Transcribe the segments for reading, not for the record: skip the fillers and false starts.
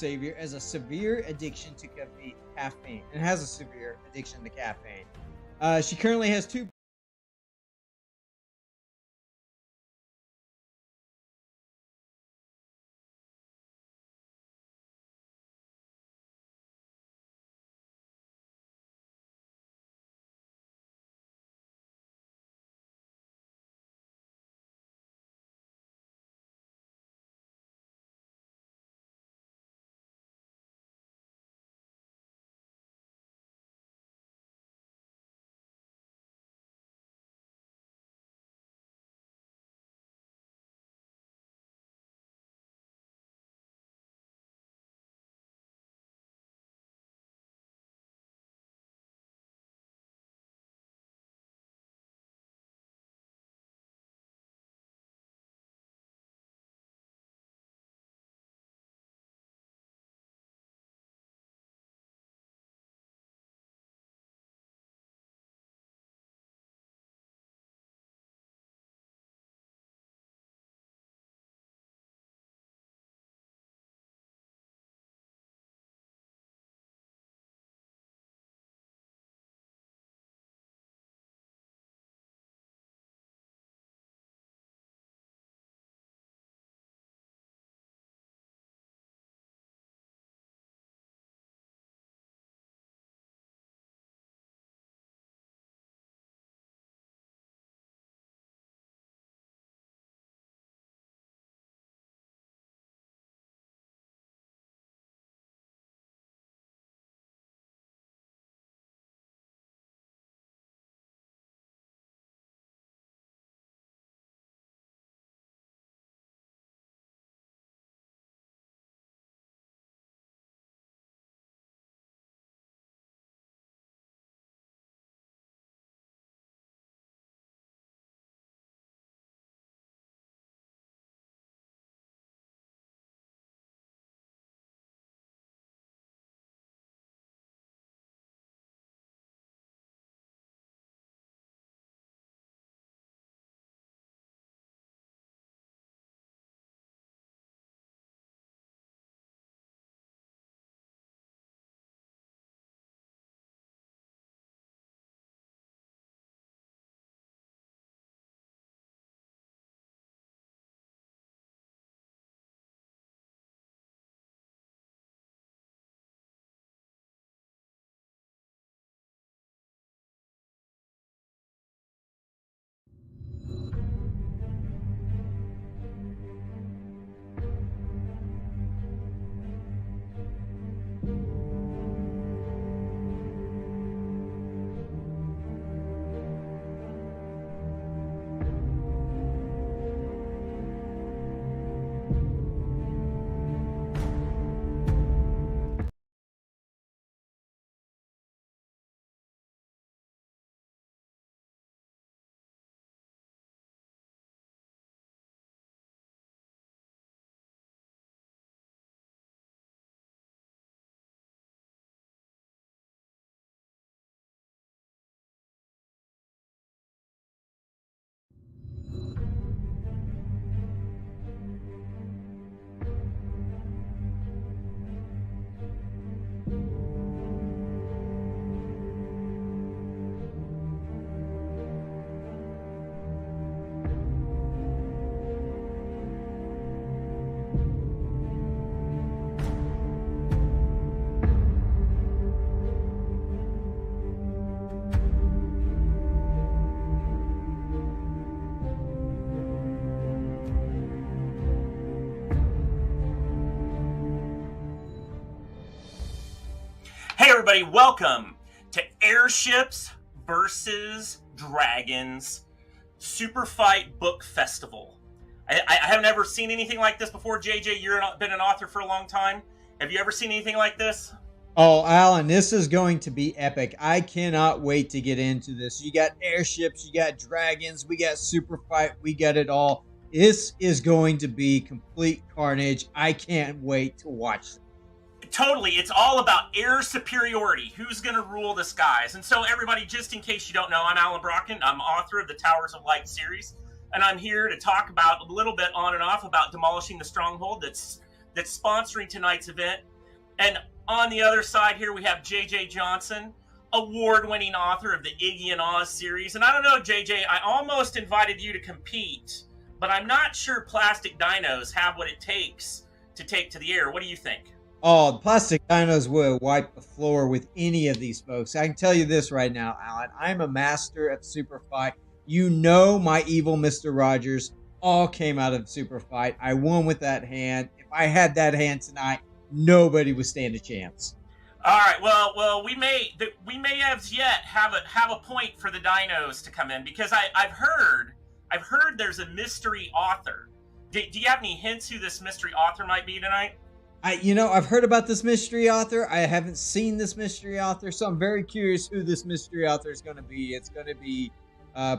savior has a severe addiction to caffeine and has a severe addiction to caffeine. She currently has 2. Hey everybody, welcome to Airships versus Dragons Superfight Book Festival. I haven't ever seen anything like this before. JJ, you've been an author for a long time. Have you ever seen anything like this? Oh, Alan, this is going to be epic. I cannot wait to get into this. You got airships, you got dragons, we got Superfight, we got it all. This is going to be complete carnage. I can't wait to watch it. Totally. It's all about air superiority. Who's going to rule the skies? And so everybody, just in case you don't know, I'm Alan Brokken. I'm author of the Towers of Light series. And I'm here to talk about a little bit on and off about Demolishing the Stronghold that's sponsoring tonight's event. And on the other side here, we have JJ Johnson, award-winning author of the Iggy and Oz series. And I don't know, JJ, I almost invited you to compete, but I'm not sure plastic dinos have what it takes to take to the air. What do you think? Oh, the plastic dinos will wipe the floor with any of these folks. I can tell you this right now, Alan. I'm a master at Super Fight. You know my evil Mr. Rogers all came out of Super Fight. I won with that hand. If I had that hand tonight, nobody would stand a chance. All right. Well, we may have yet have a point for the dinos to come in, because I've heard there's a mystery author. Do you have any hints who this mystery author might be tonight? I've heard about this mystery author. I haven't seen this mystery author, so I'm very curious who this mystery author is going to be. It's going to be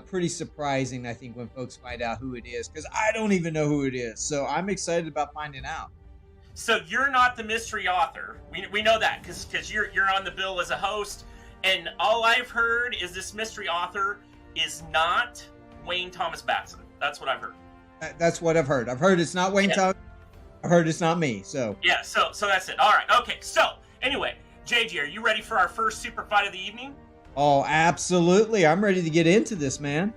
pretty surprising, I think, when folks find out who it is, because I don't even know who it is. So I'm excited about finding out. So you're not the mystery author. We know that because you're on the bill as a host, and all I've heard is this mystery author is not Wayne Thomas Batson. That's what I've heard. That's what I've heard. I've heard it's not Wayne Thomas. I heard it's not me, so. Yeah, so that's it. All right, okay. So, anyway, JJ, are you ready for our first super fight of the evening? Oh, absolutely. I'm ready to get into this, man.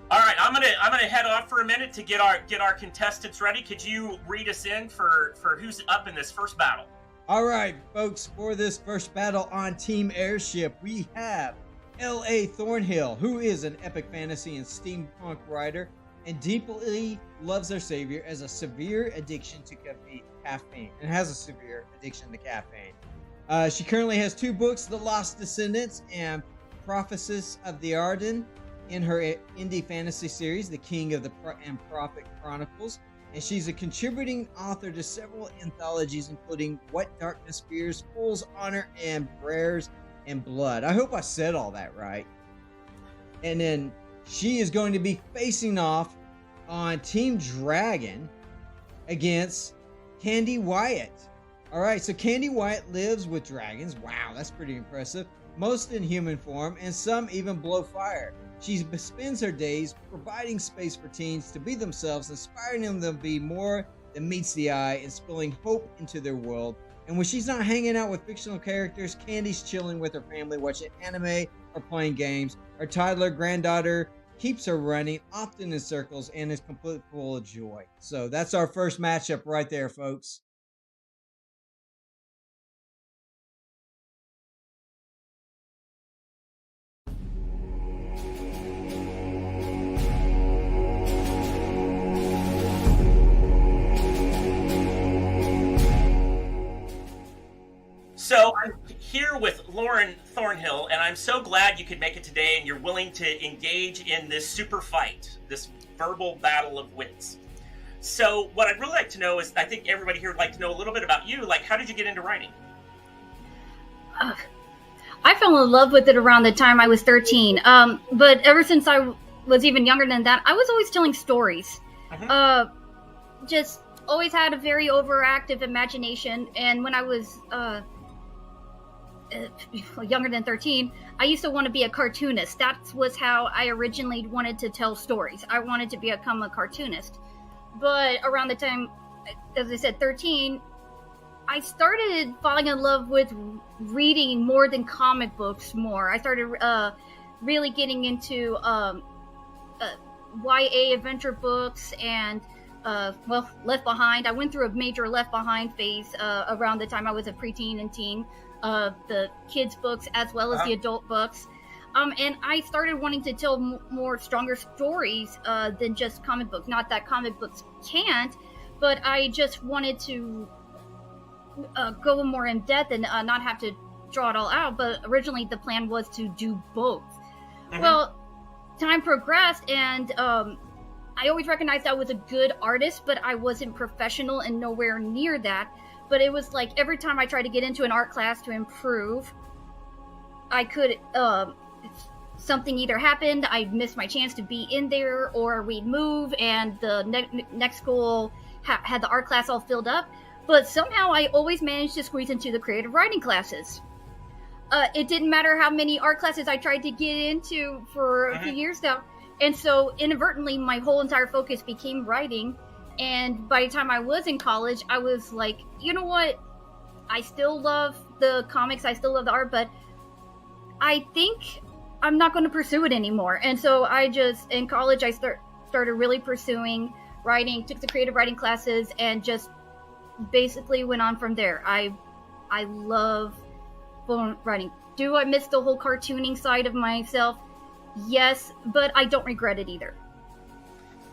All right, I'm gonna head off for a minute to get our contestants ready. Could you read us in for who's up in this first battle? All right, folks, for this first battle on Team Airship, we have L.A. Thornhill, who is an epic fantasy and steampunk writer and deeply loves their savior as a severe addiction to caffeine, and has a severe addiction to caffeine. She currently has 2 books, The Lost Descendants and Prophecies of the Arden, in her indie fantasy series, The King of the Prophet Chronicles, and she's a contributing author to several anthologies, including What Darkness Fears, Fool's Honor, and Prayers and Blood. I hope I said all that right. And then she is going to be facing off on Team Dragon against Kandi Wyatt. All right, so Kandi Wyatt lives with dragons. Wow, that's pretty impressive. Most in human form, and some even blow fire. She spends her days providing space for teens to be themselves, inspiring them to be more than meets the eye, and spilling hope into their world. And when she's not hanging out with fictional characters, Candy's chilling with her family, watching anime or playing games. Her toddler granddaughter keeps her running, often in circles, and is completely full of joy. So that's our first matchup right there, folks. So I'm here with Lauren Thornhill, and I'm so glad you could make it today and you're willing to engage in this super fight, this verbal battle of wits. So what I'd really like to know is, I think everybody here would like to know a little bit about you. Like, how did you get into writing? I fell in love with it around the time I was 13. But ever since I was even younger than that, I was always telling stories. Just always had a very overactive imagination. And when I was younger than 13, I used to want to be a cartoonist. That was how I originally wanted to tell stories. I wanted to become a cartoonist. But around the time, as I said, 13, I started falling in love with reading more than comic books more. I started really getting into YA adventure books and, Left Behind. I went through a major Left Behind phase around the time I was a preteen and teen. The kids' books as well as the adult books. And I started wanting to tell more stronger stories than just comic books. Not that comic books can't, but I just wanted to go more in depth and not have to draw it all out. But originally the plan was to do both. Well, time progressed, and I always recognized I was a good artist, but I wasn't professional and nowhere near that. But it was like every time I tried to get into an art class to improve, I could, something either happened, I'd miss my chance to be in there, or we'd move and the next school had the art class all filled up. But somehow I always managed to squeeze into the creative writing classes. It didn't matter how many art classes I tried to get into for a few years now. And so inadvertently, my whole entire focus became writing. And by the time I was in college, I was like, you know what? I still love the comics, I still love the art, but I think I'm not going to pursue it anymore. And so in college, I started really pursuing writing, took the creative writing classes, and just basically went on from there. I love writing. Do I miss the whole cartooning side of myself? Yes, but I don't regret it either.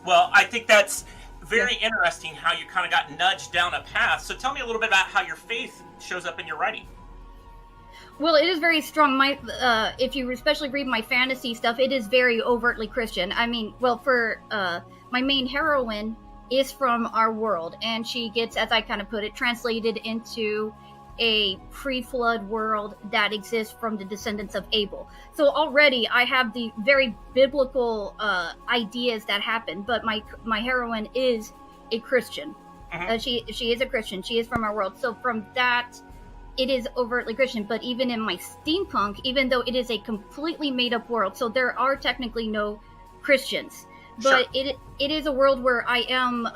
Well, I think that's very interesting how you kind of got nudged down a path. So tell me a little bit about how your faith shows up in your writing. Well, it is very strong. If you especially read my fantasy stuff, it is very overtly Christian. I mean, well, for my main heroine is from our world, and she gets, as I kind of put it, translated into a pre-flood world that exists from the descendants of Abel. So already I have the very biblical ideas that happen, but my heroine is a Christian. She is a Christian. She is from our world. So from that, it is overtly Christian. But even in my steampunk, even though it is a completely made-up world, so there are technically no Christians, but it is a world where I am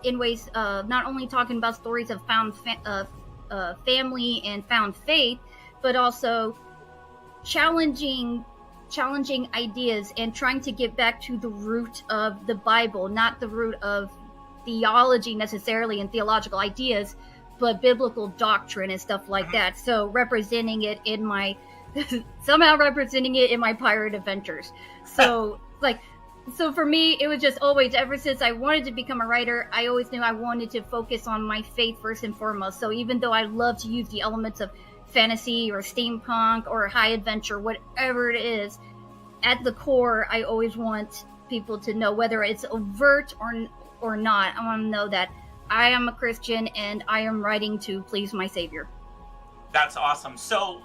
in ways not only talking about stories of found family and found faith, but also challenging ideas and trying to get back to the root of the Bible, not the root of theology necessarily and theological ideas, but biblical doctrine and stuff like that. So representing it in my pirate adventures. So So for me, it was just always, ever since I wanted to become a writer, I always knew I wanted to focus on my faith first and foremost. So even though I love to use the elements of fantasy or steampunk or high adventure, whatever it is, at the core, I always want people to know, whether it's overt or not, I want to know that I am a Christian and I am writing to please my Savior. That's awesome. So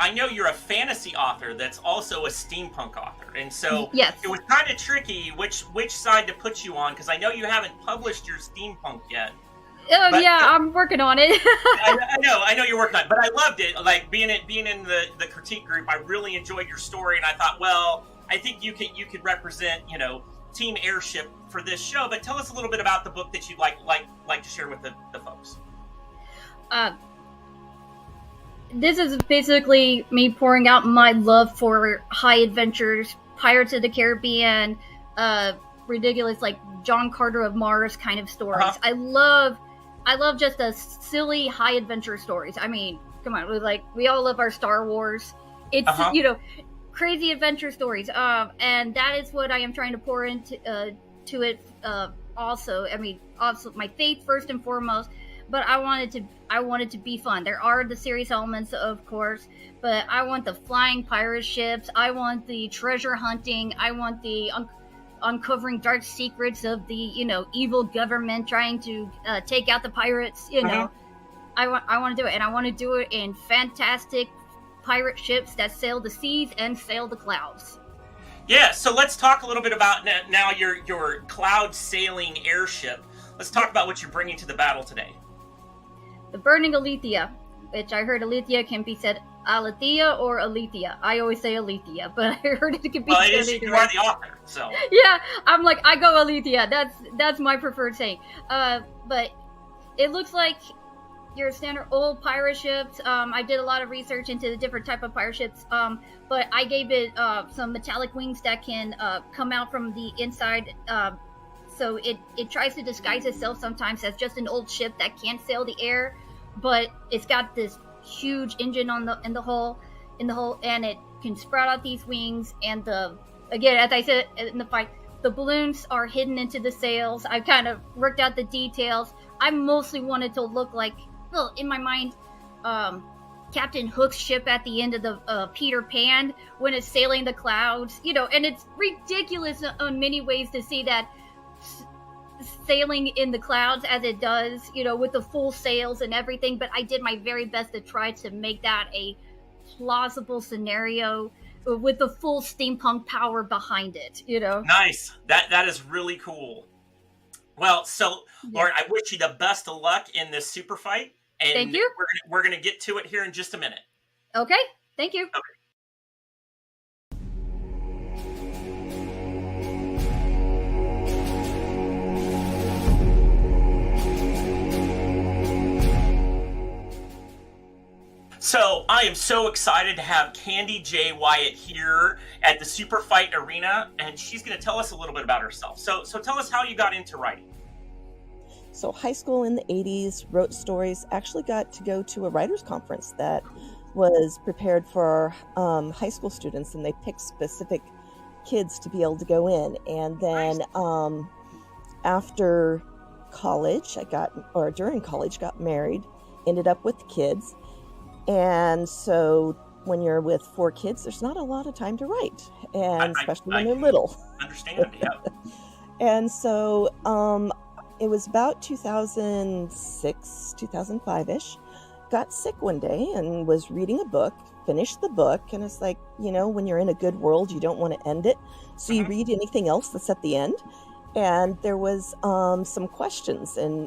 I know you're a fantasy author that's also a steampunk author, and so yes. It was kind of tricky which side to put you on, because I know you haven't published your steampunk yet. Oh yeah, I'm working on it. I know you're working on it, but I loved it. Like being in the critique group, I really enjoyed your story, and I thought, well, I think you could represent, Team Airship for this show. But tell us a little bit about the book that you'd like to share with the folks. This is basically me pouring out my love for high adventures, Pirates of the Caribbean, ridiculous, like John Carter of Mars kind of stories. I love just the silly high adventure stories. I mean, come on, we all love our Star Wars. It's crazy adventure stories. And that is what I am trying to pour into to it. Also, I mean, also my faith first and foremost. But I wanted to be fun. There are the serious elements, of course, but I want the flying pirate ships. I want the treasure hunting. I want the uncovering dark secrets of the evil government trying to take out the pirates. I want to do it, and I want to do it in fantastic pirate ships that sail the seas and sail the clouds. Yeah. So let's talk a little bit about now your cloud sailing airship. Let's talk about what you're bringing to the battle today. The Burning Alethea, which I heard Alethea can be said Alethea or Alethea. I always say Alethea, but I heard it can be said either. You are the author, so. Yeah, I'm like, I go Alethea. That's my preferred saying. But it looks like your standard old pirate ships. I did a lot of research into the different type of pirate ships, but I gave it some metallic wings that can come out from the inside. So it tries to disguise itself sometimes as just an old ship that can't sail the air, but it's got this huge engine in the hull, and it can sprout out these wings. And again, as I said in the fight, the balloons are hidden into the sails. I've kind of worked out the details. I mostly wanted to look like, well, in my mind, Captain Hook's ship at the end of the Peter Pan when it's sailing the clouds, and it's ridiculous in many ways to see that sailing in the clouds as it does, with the full sails and everything. But I did my very best to try to make that a plausible scenario with the full steampunk power behind it, Nice. That is really cool. Well, so Lauren, I wish you the best of luck in this super fight. And thank you. We're gonna get to it here in just a minute. Okay. Thank you. Okay. So I am so excited to have Kandi J Wyatt here at the Superfight Arena, and she's going to tell us a little bit about herself. So tell us how you got into writing. So high school in the 80s, wrote stories, actually got to go to a writers conference that was prepared for high school students, and they picked specific kids to be able to go in. And then after college, during college, got married, ended up with kids. And so when you're with 4 kids, there's not a lot of time to write, and especially when they're little. Understand, yeah. And so it was about 2006, 2005-ish. Got sick one day and was reading a book, finished the book, and it's like, when you're in a good world, you don't want to end it. So you read anything else that's at the end. And there was some questions and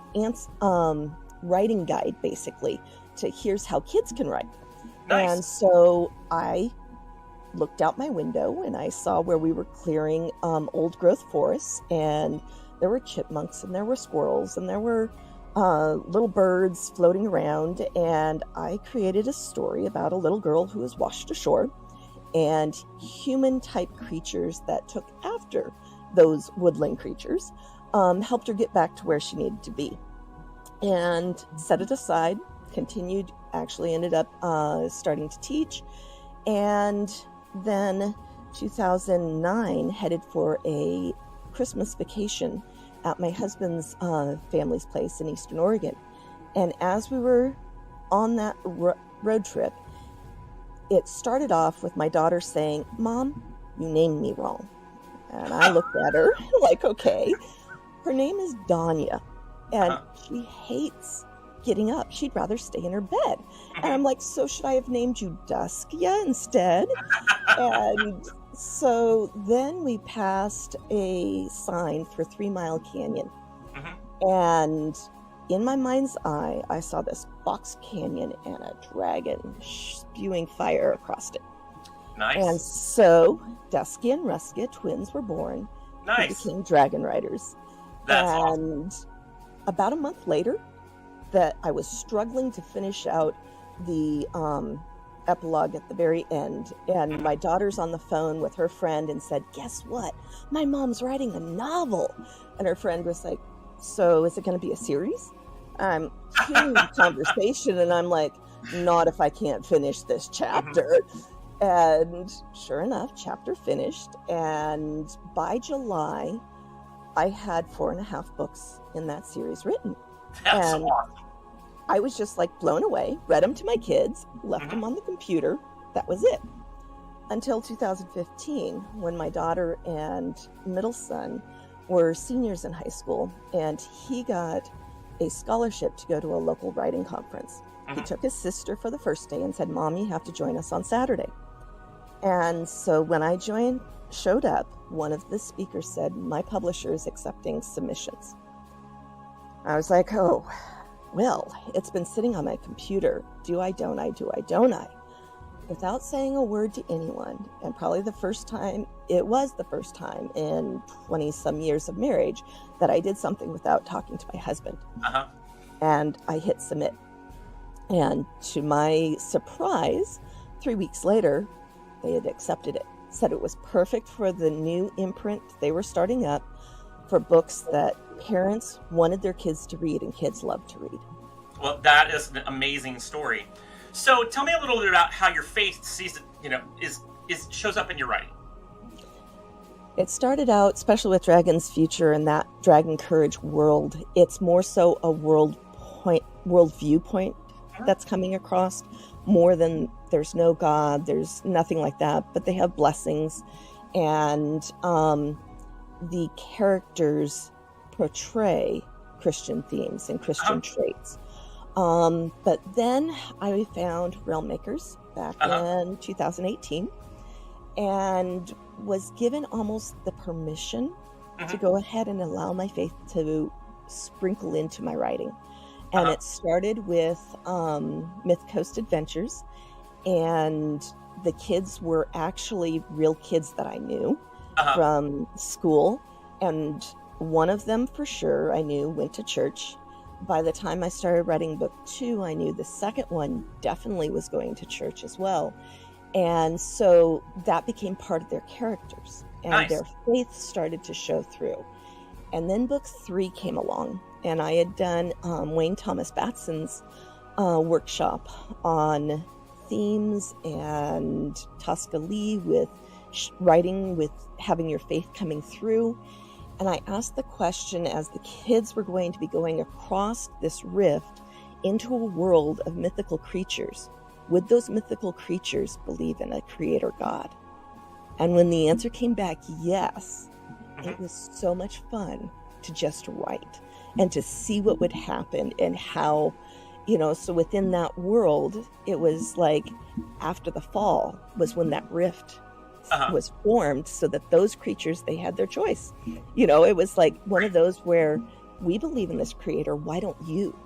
writing guide, basically, to here's how kids can write. Nice. And so I looked out my window and I saw where we were clearing old growth forests, and there were chipmunks and there were squirrels and there were little birds floating around. And I created a story about a little girl who was washed ashore, and human type creatures that took after those woodland creatures helped her get back to where she needed to be, and set it aside. Continued, actually ended up starting to teach, and then 2009 headed for a Christmas vacation at my husband's family's place in Eastern Oregon. And as we were on that road trip, it started off with my daughter saying, "Mom, you named me wrong." And I looked at her like, okay. Her name is Danya, and she hates getting up. She'd rather stay in her bed. And I'm like, so should I have named you Duskia instead? And so then we passed a sign for 3 Mile Canyon. And in my mind's eye, I saw this box canyon and a dragon spewing fire across it. Nice. And so Duskia and Ruskia, twins, were born. Nice. They became dragon riders. That's and awesome. About a month later, that I was struggling to finish out the epilogue at the very end, and my daughter's on the phone with her friend and said, "Guess what? My mom's writing a novel." And her friend was like, "So is it going to be a series?" I'm hearing the conversation and I'm like, "Not if I can't finish this chapter." And sure enough, chapter finished, and by July I had 4.5 books in that series written. That's and awesome. I was just like blown away, read them to my kids, left them on the computer. That was it. Until 2015, when my daughter and middle son were seniors in high school, and he got a scholarship to go to a local writing conference. He took his sister for the first day and said, "Mom, you have to join us on Saturday." And so when I showed up, one of the speakers said, "My publisher is accepting submissions." I was like, oh, well, it's been sitting on my computer. Do I, don't I, do I, don't I? Without saying a word to anyone, and probably it was the first time in 20-some years of marriage that I did something without talking to my husband. And I hit submit. And to my surprise, 3 weeks later, they had accepted it. Said it was perfect for the new imprint they were starting up, for books that parents wanted their kids to read, and kids love to read. Well, that is an amazing story. So tell me a little bit about how your faith sees it, shows up in your writing. It started out, especially with Dragon's Future and that Dragon Courage world, it's more so a world viewpoint that's coming across, more than there's no God, there's nothing like that, but they have blessings, and the characters portray Christian themes and Christian traits. But then I found Realm Makers back in 2018, and was given almost the permission to go ahead and allow my faith to sprinkle into my writing. And it started with Myth Coast Adventures, and the kids were actually real kids that I knew from school, and one of them for sure I knew went to church. by the time I started writing book 2, I knew the second one definitely was going to church as well. And so that became part of their characters, and Nice. their faith started to show through. And then book 3 came along, and I had done Wayne Thomas Batson's workshop on themes and Tosca Lee with writing with having your faith coming through. And I asked the question, as the kids were going to be going across this rift into a world of mythical creatures, would those mythical creatures believe in a creator God? And when the answer came back yes, it was so much fun to just write and to see what would happen and how, so within that world, it was like after the fall was when that rift was formed, so that those creatures, they had their choice. It was like one of those where we believe in this creator, why don't you?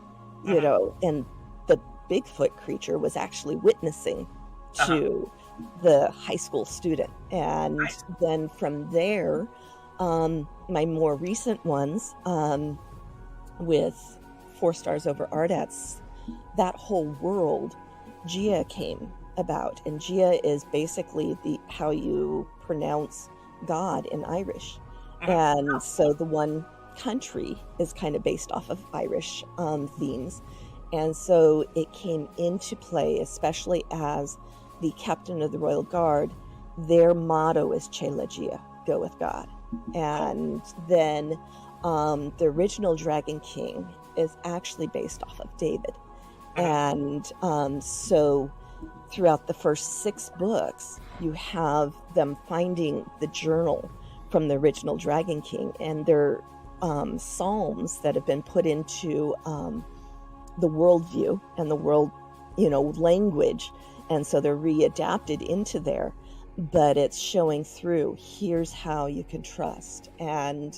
And the Bigfoot creature was actually witnessing to the high school student. And then from there, my more recent ones, with 4 Stars Over Ardats, that whole world, Gia came about, and Gia is basically how you pronounce God in Irish. And so the one country is kind of based off of Irish themes. And so it came into play, especially as the captain of the Royal Guard, their motto is Che Gia, go with God. And then the original Dragon King is actually based off of David. And so throughout the first 6 books, you have them finding the journal from the original Dragon King, and their psalms that have been put into the worldview and the world, language. And so they're readapted into there, but it's showing through, here's how you can trust. And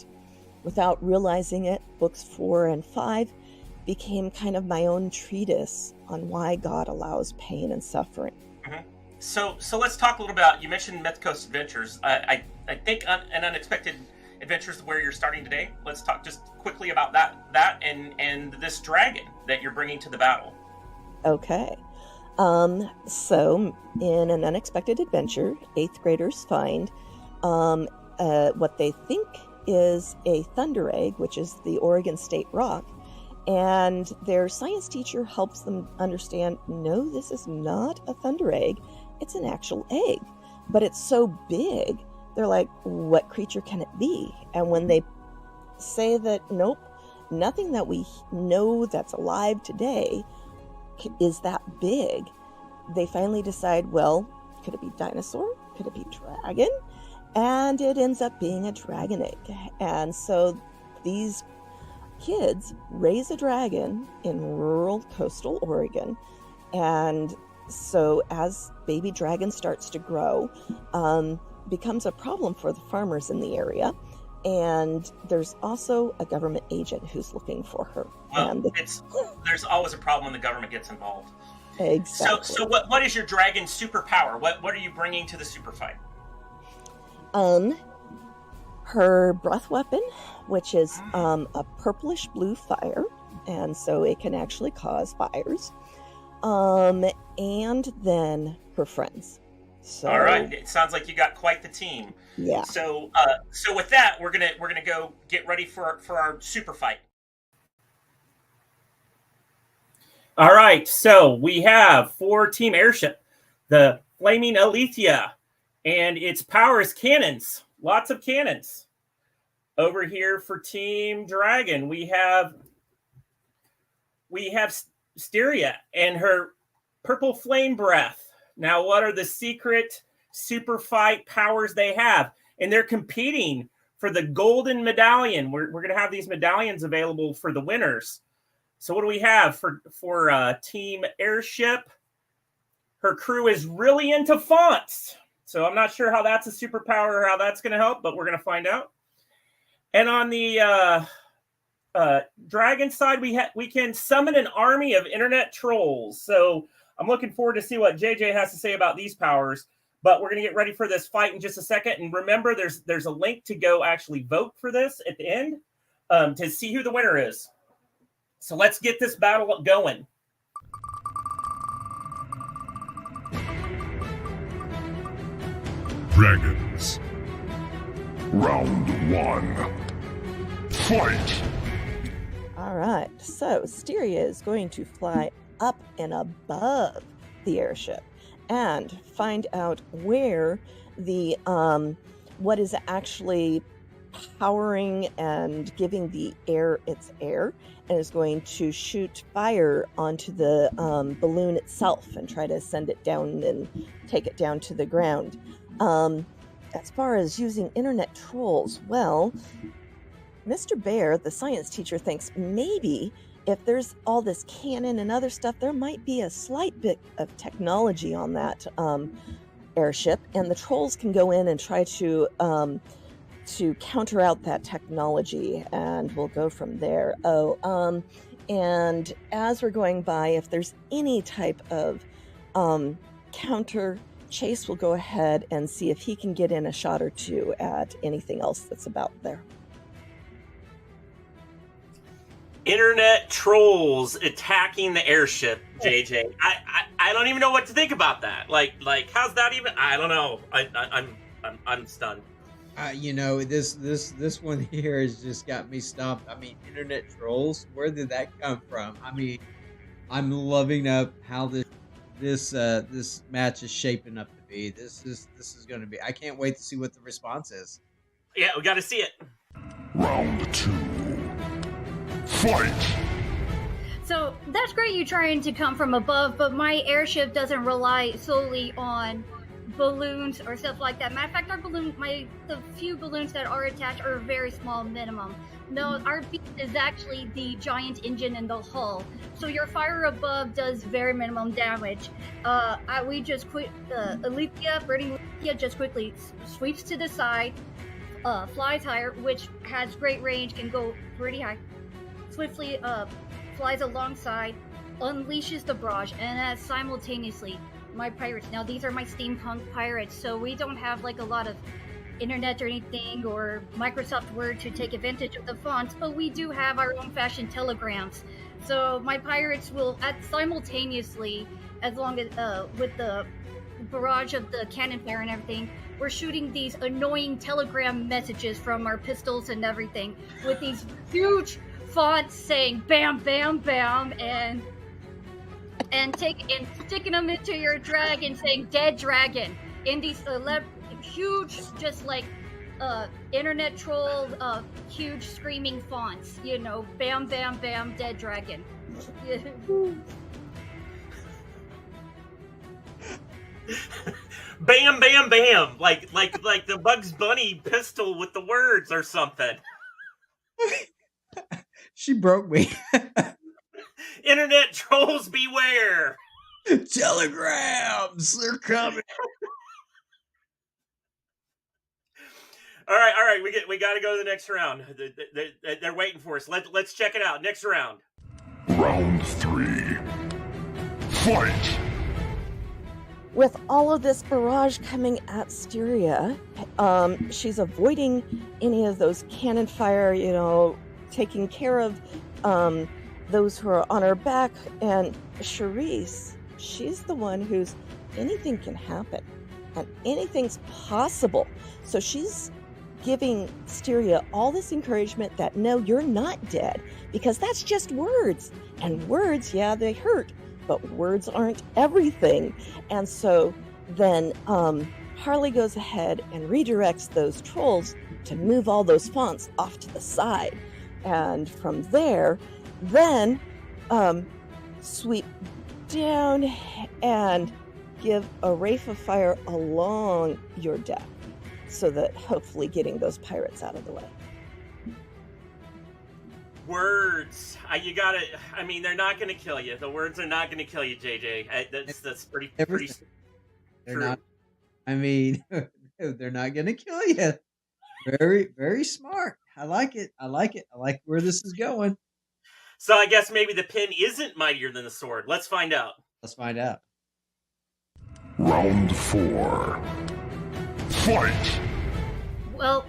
without realizing it, books 4 and 5 became kind of my own treatise on why God allows pain and suffering. So let's talk a little about, you mentioned Mythos Adventures. I think an Unexpected Adventures where you're starting today. Let's talk just quickly about that and this dragon that you're bringing to the battle. Okay. So in an Unexpected Adventure, 8th graders find what they think is a thunder egg, which is the Oregon State rock. And their science teacher helps them understand, no, this is not a thunder egg. It's an actual egg. But it's so big, they're like, what creature can it be? And when they say that, nope, nothing that we know that's alive today is that big, they finally decide, well, could it be dinosaur? Could it be dragon? And it ends up being a dragon egg. And so these kids raise a dragon in rural coastal Oregon. And so as baby dragon starts to grow, becomes a problem for the farmers in the area. And there's also a government agent who's looking for her. Well, and there's always a problem when the government gets involved. Exactly. So what is your dragon superpower? What are you bringing to the super fight? Her breath weapon, which is a purplish blue fire, and so it can actually cause fires. And then her friends. So, all right, it sounds like you got quite the team. Yeah. So with that, we're gonna go get ready for our super fight. All right, so we have for Team Airship the Flaming Alethea, and its power is cannons, lots of cannons. Over here for Team Dragon, we have Styria and her purple flame breath. Now, what are the secret super fight powers they have? And they're competing for the golden medallion. We're going to have these medallions available for the winners. So what do we have for Team Airship? Her crew is really into fonts. So I'm not sure how that's a superpower or how that's going to help, but we're going to find out. And on the dragon side, we can summon an army of internet trolls. So I'm looking forward to see what JJ has to say about these powers. But we're going to get ready for this fight in just a second. And remember, there's a link to go actually vote for this at the end to see who the winner is. So let's get this battle going. Dragons. Round 1. Fight! All right, so Styria is going to fly up and above the airship and find out where the what is actually powering and giving the air its air, and is going to shoot fire onto the balloon itself and try to send it down and take it down to the ground. As far as using internet trolls, well, Mr. Bear, the science teacher, thinks maybe if there's all this cannon and other stuff, there might be a slight bit of technology on that airship, and the trolls can go in and try to counter out that technology, and we'll go from there. And as we're going by, if there's any type of counter, Chase will go ahead and see if he can get in a shot or two at anything else that's about there. Internet trolls attacking the airship, JJ. I don't even know what to think about that. Like how's that even? I don't know. I'm stunned. This one here has just got me stumped. I mean, internet trolls. Where did that come from? I mean, I'm loving up how this match is shaping up to be. This is going to be. I can't wait to see what the response is. Yeah, we got to see it. Round 2. Fight! So that's great you trying to come from above, but my airship doesn't rely solely on balloons or stuff like that. Matter of fact, the few balloons that are attached are very small minimum. No, our beast is actually the giant engine in the hull. So your fire above does very minimum damage. We just quit. Burning Alethea just quickly sweeps to the side, flies higher, which has great range, can go pretty high. Swiftly flies alongside, unleashes the barrage, and as simultaneously my pirates. Now these are my steampunk pirates, so we don't have like a lot of internet or anything or Microsoft Word to take advantage of the fonts, but we do have our own fashioned telegrams. So my pirates will simultaneously, as long as with the barrage of the cannon fire and everything, we're shooting these annoying telegram messages from our pistols and everything with these huge fonts saying bam bam bam and sticking them into your dragon saying dead dragon in these huge, just like internet troll huge screaming fonts, bam bam bam dead dragon. Bam bam bam, like the Bugs Bunny pistol with the words or something. She broke me. Internet trolls beware. Telegrams, they're coming. All right. We got to go to the next round. They're waiting for us. Let's check it out. Next round. Round 3. Fight! With all of this barrage coming at Styria, she's avoiding any of those cannon fire, taking care of those who are on her back. And Charisse, she's the one who's, anything can happen and anything's possible. So she's giving Styria all this encouragement that no, you're not dead, because that's just words. And words, yeah, they hurt, but words aren't everything. And so then Harley goes ahead and redirects those trolls to move all those fonts off to the side. And from there, then sweep down and give a wraith of fire along your deck, so that hopefully getting those pirates out of the way. Words. They're not going to kill you. The words are not going to kill you, JJ. That's pretty They're true. not. They're not going to kill you. Very, very smart. I like it. I like where this is going. So I guess maybe the pen isn't mightier than the sword. Let's find out. Round 4. Fight! Well,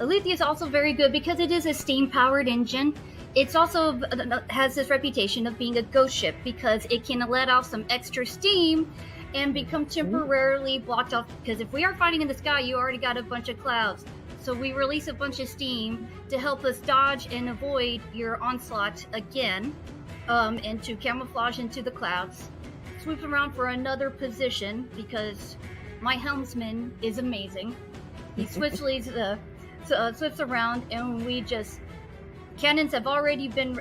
Alethea is also very good because it is a steam-powered engine, It's also has this reputation of being a ghost ship because it can let off some extra steam and become temporarily blocked off. Because if we are fighting in the sky, you already got a bunch of clouds. So we release a bunch of steam to help us dodge and avoid your onslaught again, and to camouflage into the clouds. Swoops around for another position because my helmsman is amazing. He swiftly swips around, and we just... Cannons have already been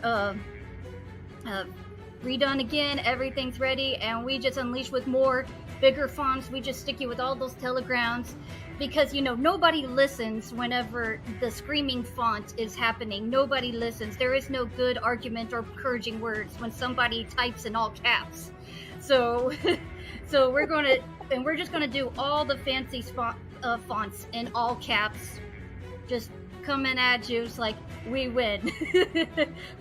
redone again. Everything's ready, and we just unleash with more bigger fonts. We just stick you with all those telegrams because, you know, nobody listens whenever the screaming font is happening. Nobody listens. There is no good argument or encouraging words when somebody types in all caps. So we're just gonna do all the fancy fonts in all caps. Just coming at you. It's like, we win.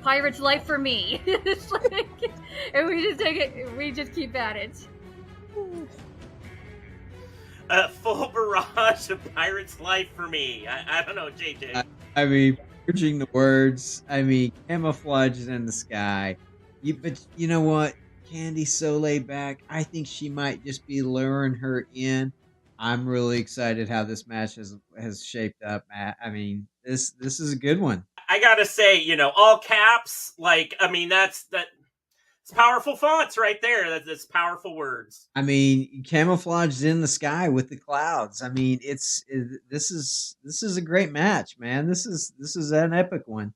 Pirate's life for me. It's like, and we just take it, we just keep at it. Full barrage of Pirate's life for me. I don't know, JJ. I mean, merging the words. I mean, camouflage is in the sky. But you know what? Candy's so laid back. I think she might just be luring her in. I'm really excited how this match has shaped up, Matt. I mean, this is a good one. I gotta say, you know, all caps, like, I mean, it's powerful fonts right there. That's powerful words. I mean, camouflage in the sky with the clouds. I mean, this is a great match, man. This is an epic one.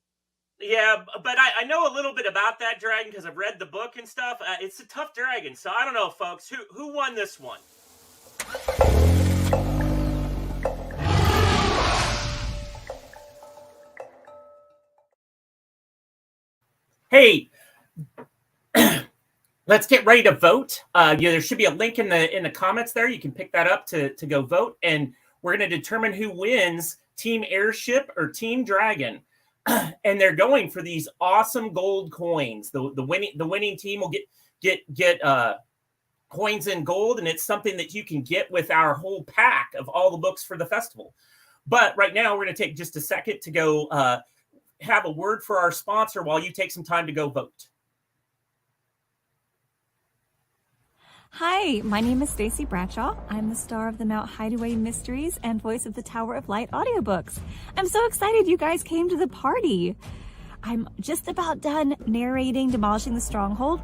Yeah, but I know a little bit about that dragon because I've read the book and stuff. It's a tough dragon, so I don't know, folks. Who won this one? Hey, let's get ready to vote. There should be a link in the comments there. You can pick that up to go vote, and we're going to determine who wins, Team Airship or Team Dragon. And they're going for these awesome gold coins. The winning team will get coins in gold, and it's something that you can get with our whole pack of all the books for the festival. But right now, we're going to take just a second to go have a word for our sponsor while you take some time to go vote. Hi, my name is Stacy Bradshaw. I'm the star of the Mount Hideaway Mysteries and voice of the Tower of Light audiobooks. I'm so excited you guys came to the party. I'm just about done narrating Demolishing the Stronghold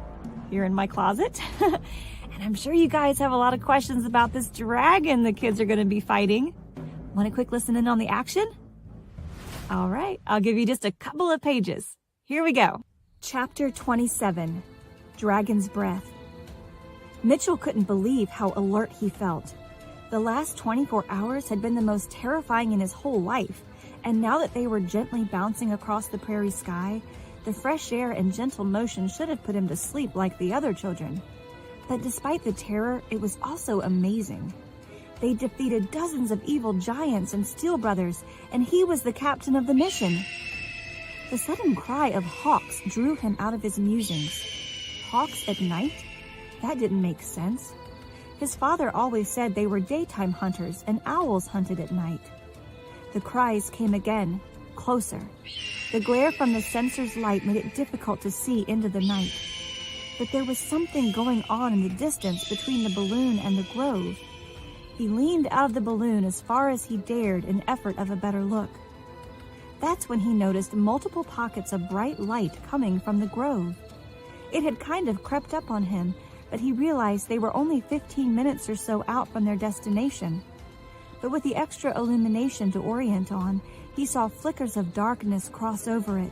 here in my closet. And I'm sure you guys have a lot of questions about this dragon the kids are going to be fighting. Want a quick listen in on the action? All right, I'll give you just a couple of pages. Here we go. Chapter 27, Dragon's Breath. Mitchell couldn't believe how alert he felt. The last 24 hours had been the most terrifying in his whole life, and now that they were gently bouncing across the prairie sky, the fresh air and gentle motion should have put him to sleep like the other children. But despite the terror, it was also amazing. They defeated dozens of evil giants and Steel Brothers, and he was the captain of the mission. The sudden cry of hawks drew him out of his musings. Hawks at night? That didn't make sense. His father always said they were daytime hunters and owls hunted at night. The cries came again, closer. The glare from the sensor's light made it difficult to see into the night. But there was something going on in the distance between the balloon and the grove. He leaned out of the balloon as far as he dared in effort of a better look. That's when he noticed multiple pockets of bright light coming from the grove. It had kind of crept up on him, but he realized they were only 15 minutes or so out from their destination. But with the extra illumination to orient on, he saw flickers of darkness cross over it.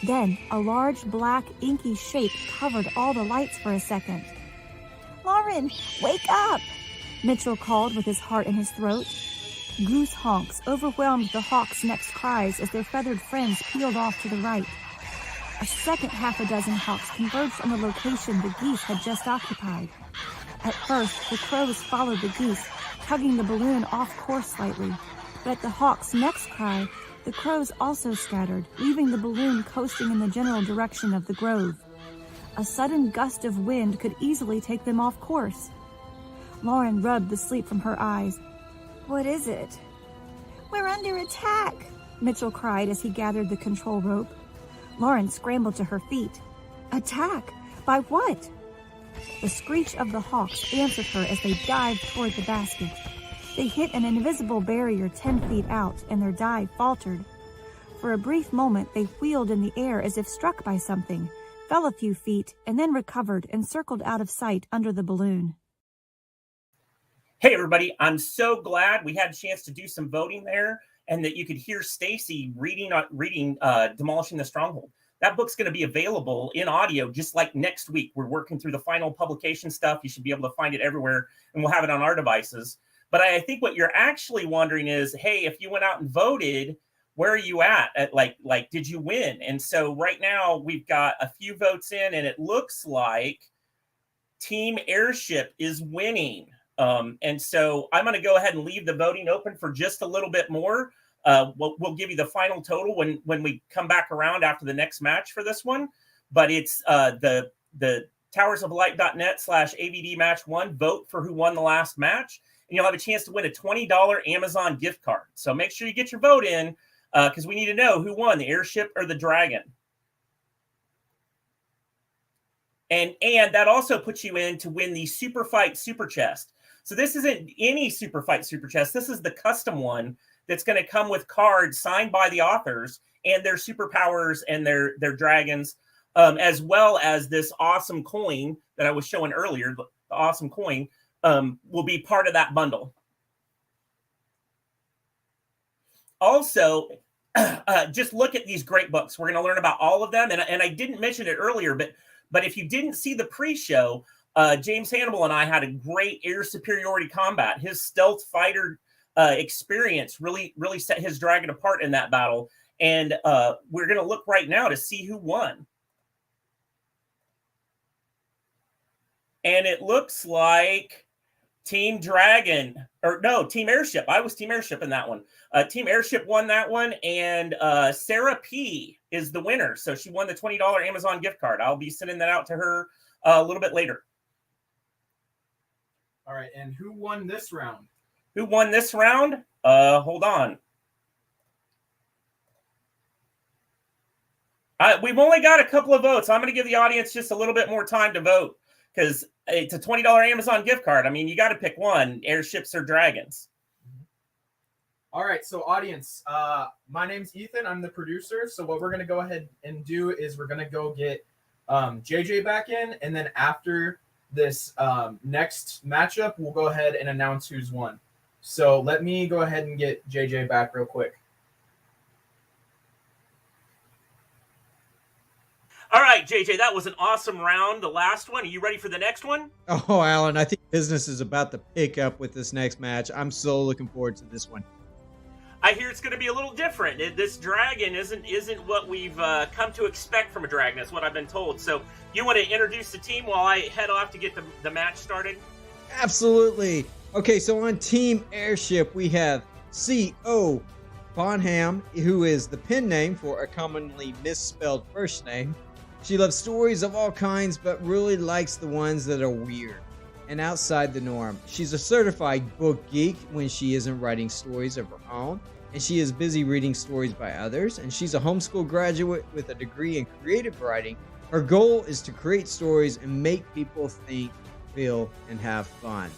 Then, a large, black, inky shape covered all the lights for a second. "Lauren, wake up!" Mitchell called with his heart in his throat. Goose honks overwhelmed the hawks' next cries as their feathered friends peeled off to the right. A second half a dozen hawks converged on the location the geese had just occupied. At first, the crows followed the geese, tugging the balloon off course slightly. But at the hawks' next cry, the crows also scattered, leaving the balloon coasting in the general direction of the grove. A sudden gust of wind could easily take them off course. Lauren rubbed the sleep from her eyes. "What is it?" "We're under attack," Mitchell cried as he gathered the control rope. Lauren scrambled to her feet. Attack? By what? The screech of the hawks answered her as they dived toward the basket. They hit an invisible barrier 10 feet out, and their dive faltered. For a brief moment, they wheeled in the air as if struck by something, fell a few feet, and then recovered and circled out of sight under the balloon. Hey, everybody. I'm so glad we had a chance to do some voting there and that you could hear Stacy reading Demolishing the Stronghold. That book's going to be available in audio just like next week. We're working through the final publication stuff. You should be able to find it everywhere, and we'll have it on our devices. But I think what you're actually wondering is, hey, if you went out and voted, where are you at like, did you win? And so right now we've got a few votes in, and it looks like Team Airship is winning. And so I'm going to go ahead and leave the voting open for just a little bit more. We'll give you the final total when we come back around after the next match for this one. But it's the towersoflight.net/AVD match 1. Vote for who won the last match, and you'll have a chance to win a $20 Amazon gift card. So make sure you get your vote in because we need to know who won, the airship or the dragon. And that also puts you in to win the Superfight Superchest. So this isn't any Superfight Superchest. This is the custom one that's going to come with cards signed by the authors and their superpowers and their dragons, as well as this awesome coin that I was showing earlier. The awesome coin will be part of that bundle. Also, just look at these great books. We're going to learn about all of them. And I didn't mention it earlier, but if you didn't see the pre-show, James Hannibal and I had a great air superiority combat. His stealth fighter experience really set his dragon apart in that battle. And we're going to look right now to see who won. And it looks like Team Dragon, or no, Team Airship. I was Team Airship in that one. Team Airship won that one, and Sarah P is the winner. So she won the $20 Amazon gift card. I'll be sending that out to her a little bit later. All right, and who won this round? Who won this round? Hold on. We've only got a couple of votes. I'm going to give the audience just a little bit more time to vote because it's a $20 Amazon gift card. I mean, you got to pick one, airships or dragons. All right, so audience, my name's Ethan. I'm the producer. So what we're going to go ahead and do is we're going to go get JJ back in, and then after this next matchup, we'll go ahead and announce who's won. So let me go ahead and get JJ back real quick. All right, JJ, that was an awesome round, the last one. Are you ready for the next one? Oh, Alan, I think business is about to pick up with this next match. I'm so looking forward to this one. I hear it's going to be a little different. This dragon isn't what we've come to expect from a dragon. That's what I've been told. So you want to introduce the team while I head off to get the match started? Absolutely. Okay, so on Team Airship, we have C.O. Bonham, who is the pen name for a commonly misspelled first name. She loves stories of all kinds, but really likes the ones that are weird and outside the norm. She's a certified book geek when she isn't writing stories of her own, and she is busy reading stories by others, and she's a homeschool graduate with a degree in creative writing. Her goal is to create stories and make people think, feel, and have fun.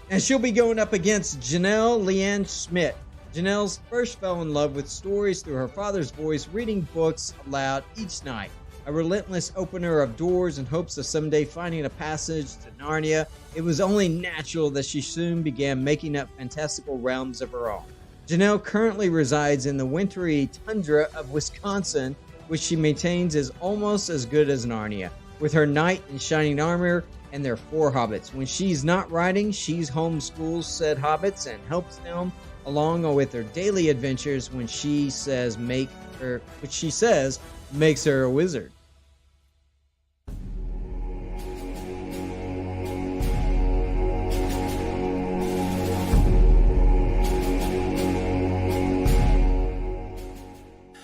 And she'll be going up against Jenelle Leanne Schmidt. Janelle first fell in love with stories through her father's voice, reading books aloud each night. A relentless opener of doors in hopes of someday finding a passage to Narnia, it was only natural that she soon began making up fantastical realms of her own. Jenelle currently resides in the wintry tundra of Wisconsin, which she maintains is almost as good as Narnia, with her knight in shining armor and their 4 hobbits. When she's not writing, she's homeschools said hobbits and helps them along with her daily adventures when she says makes her a wizard.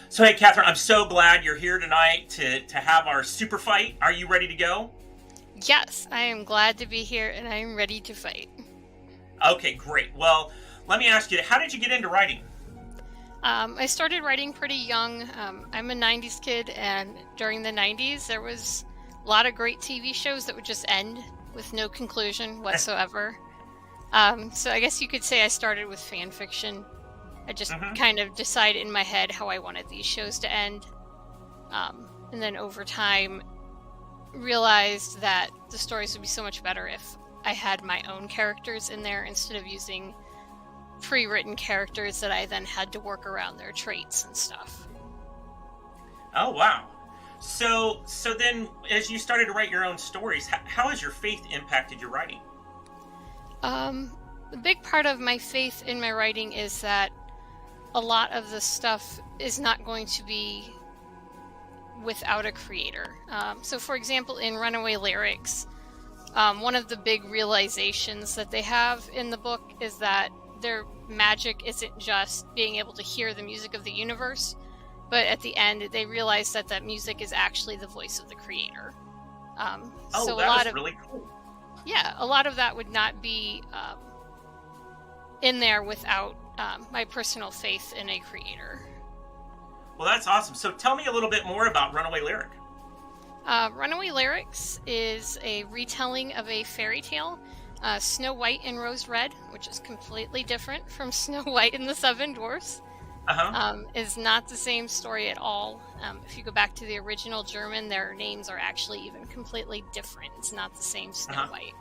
So, hey, Catherine, I'm so glad you're here tonight to have our super fight. Are you ready to go? Yes, I am glad to be here and I am ready to fight. Okay, great. Well, let me ask you, how did you get into writing? I started writing pretty young. I'm a 90s kid, and during the 90s, there was a lot of great TV shows that would just end with no conclusion whatsoever. So I guess you could say I started with fan fiction. I just kind of decided in my head how I wanted these shows to end. And then over time, realized that the stories would be so much better if I had my own characters in there instead of using pre-written characters that I then had to work around their traits and stuff. Oh, wow. So then, as you started to write your own stories, how has your faith impacted your writing? The big part of my faith in my writing is that a lot of the stuff is not going to be without a creator. So for example, in Runaway Lyrics, one of the big realizations that they have in the book is that their magic isn't just being able to hear the music of the universe, but at the end they realize that that music is actually the voice of the creator. So that is really cool. Yeah, a lot of that would not be in there without my personal faith in a creator. Well, that's awesome. So tell me a little bit more about Runaway Lyric. Runaway Lyrics is a retelling of a fairy tale, Snow White and Rose Red, which is completely different from Snow White and the Seven Dwarfs. Is not the same story at all. If you go back to the original German, their names are actually even completely different. It's not the same Snow White.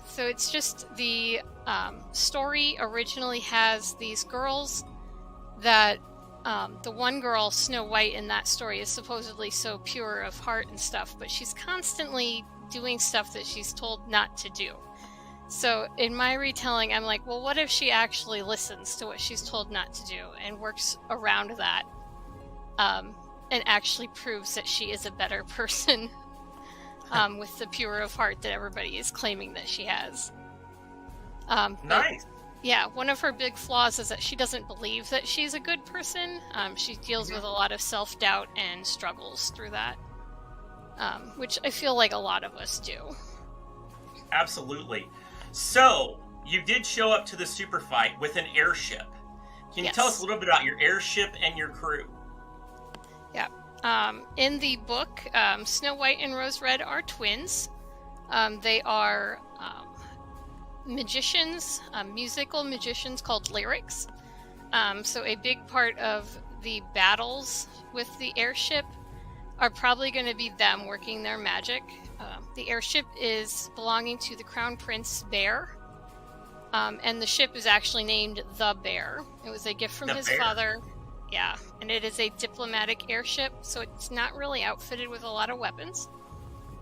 So it's just the story originally has these girls that the one girl, Snow White, in that story is supposedly so pure of heart and stuff, but she's constantly doing stuff that she's told not to do. So in my retelling, I'm like, well, what if she actually listens to what she's told not to do and works around that and actually proves that she is a better person with the pure of heart that everybody is claiming that she has. Nice. Yeah, one of her big flaws is that she doesn't believe that she's a good person. She deals with a lot of self-doubt and struggles through that, which I feel like a lot of us do. Absolutely. So, you did show up to the super fight with an airship. Can you tell us a little bit about your airship and your crew? Yeah. In the book, Snow White and Rose Red are twins. They are magicians, musical magicians called lyrics. So a big part of the battles with the airship are probably going to be them working their magic. The airship is belonging to the Crown Prince Bear, and the ship is actually named the Bear. It was a gift from his father. Yeah, and it is a diplomatic airship, so it's not really outfitted with a lot of weapons.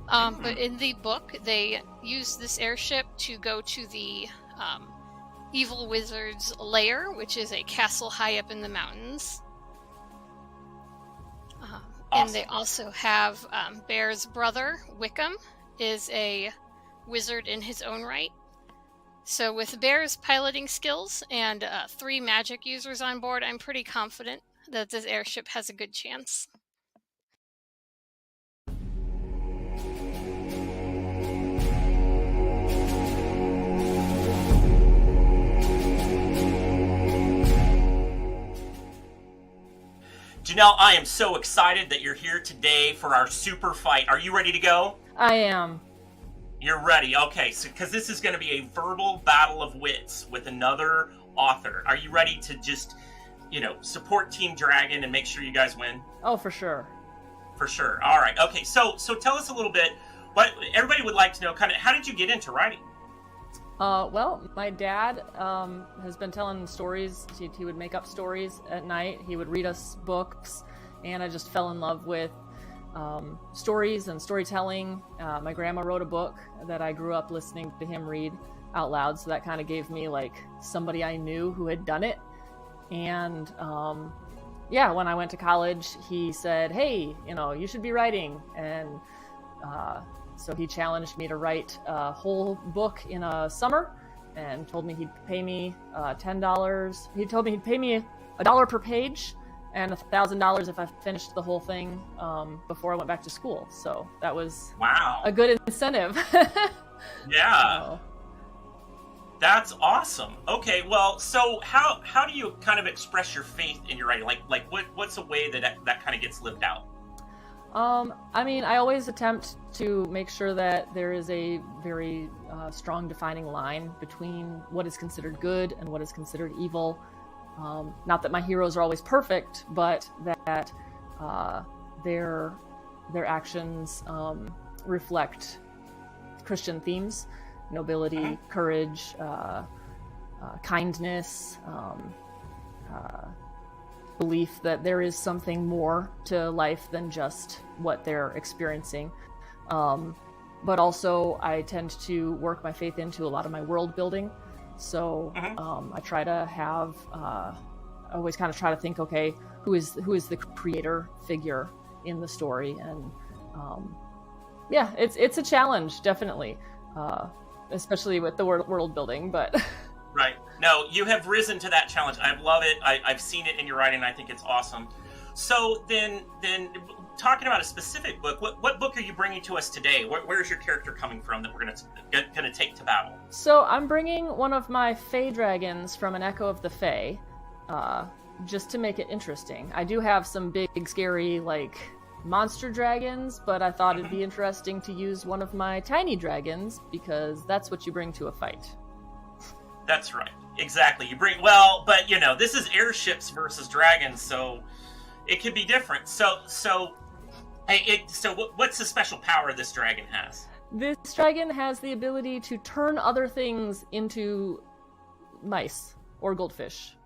But in the book, they use this airship to go to the evil wizard's lair, which is a castle high up in the mountains. Awesome. And they also have Bear's brother, Wickham, is a wizard in his own right. So with Bear's piloting skills and 3 magic users on board, I'm pretty confident that this airship has a good chance. Jenelle, I am so excited that you're here today for our super fight. Are you ready to go? I am. You're ready. Okay, so because this is going to be a verbal battle of wits with another author. Are you ready to just, support Team Dragon and make sure you guys win? Oh, for sure. For sure. All right. Okay, so tell us a little bit. What everybody would like to know, kind of, how did you get into writing? Well, my dad has been telling stories. He would make up stories at night. He would read us books, and I just fell in love with stories and storytelling. My grandma wrote a book that I grew up listening to him read out loud, so that kind of gave me like somebody I knew who had done it. And when I went to college, he said, hey, you should be writing. And so he challenged me to write a whole book in a summer and told me he'd pay me $10. He told me he'd pay me $1 per page and $1,000 if I finished the whole thing before I went back to school. So that was a good incentive. Yeah. That's awesome. Okay, well, so how do you kind of express your faith in your writing? Like what's a way that kind of gets lived out? I mean, I always attempt to make sure that there is a very strong defining line between what is considered good and what is considered evil. Not that my heroes are always perfect, but that their actions reflect Christian themes: nobility, courage, kindness, belief that there is something more to life than just what they're experiencing. But also, I tend to work my faith into a lot of my world building. So I try to have, I always kind of try to think, okay, who is the creator figure in the story? And yeah, it's a challenge, definitely, especially with the world building, but... Right. No, you have risen to that challenge. I love it. I've seen it in your writing, and I think it's awesome. So then talking about a specific book, what book are you bringing to us today? Where's your character coming from that we're gonna take to battle? So I'm bringing one of my Fae dragons from An Echo of the Fae, just to make it interesting. I do have some big, scary, like, monster dragons, but I thought it'd be interesting to use one of my tiny dragons, because that's what you bring to a fight. That's right. Exactly. You bring, well, but you know, this is airships versus dragons, so it could be different. So what's the special power this dragon has? This dragon has the ability to turn other things into mice or goldfish.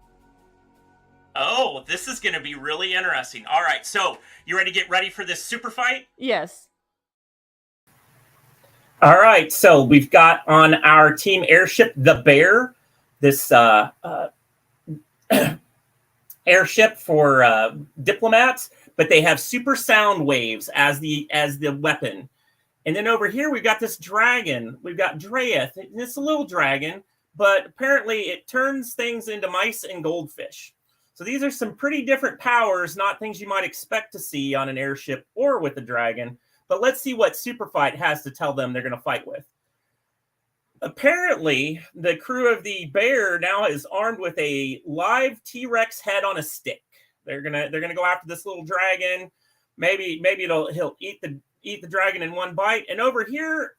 Oh, this is going to be really interesting. All right, so you ready to get ready for this super fight? Yes. All right, so we've got on our team airship the Bear, this airship for diplomats, but they have super sound waves as the weapon. And then over here we've got this dragon. We've got Dreath. It's a little dragon, but apparently it turns things into mice and goldfish. So these are some pretty different powers, not things you might expect to see on an airship or with a dragon. But let's see what Superfight has to tell them they're going to fight with. Apparently, the crew of the Bear now is armed with a live T-Rex head on a stick. They're gonna go after this little dragon. Maybe he'll eat the dragon in one bite. And over here,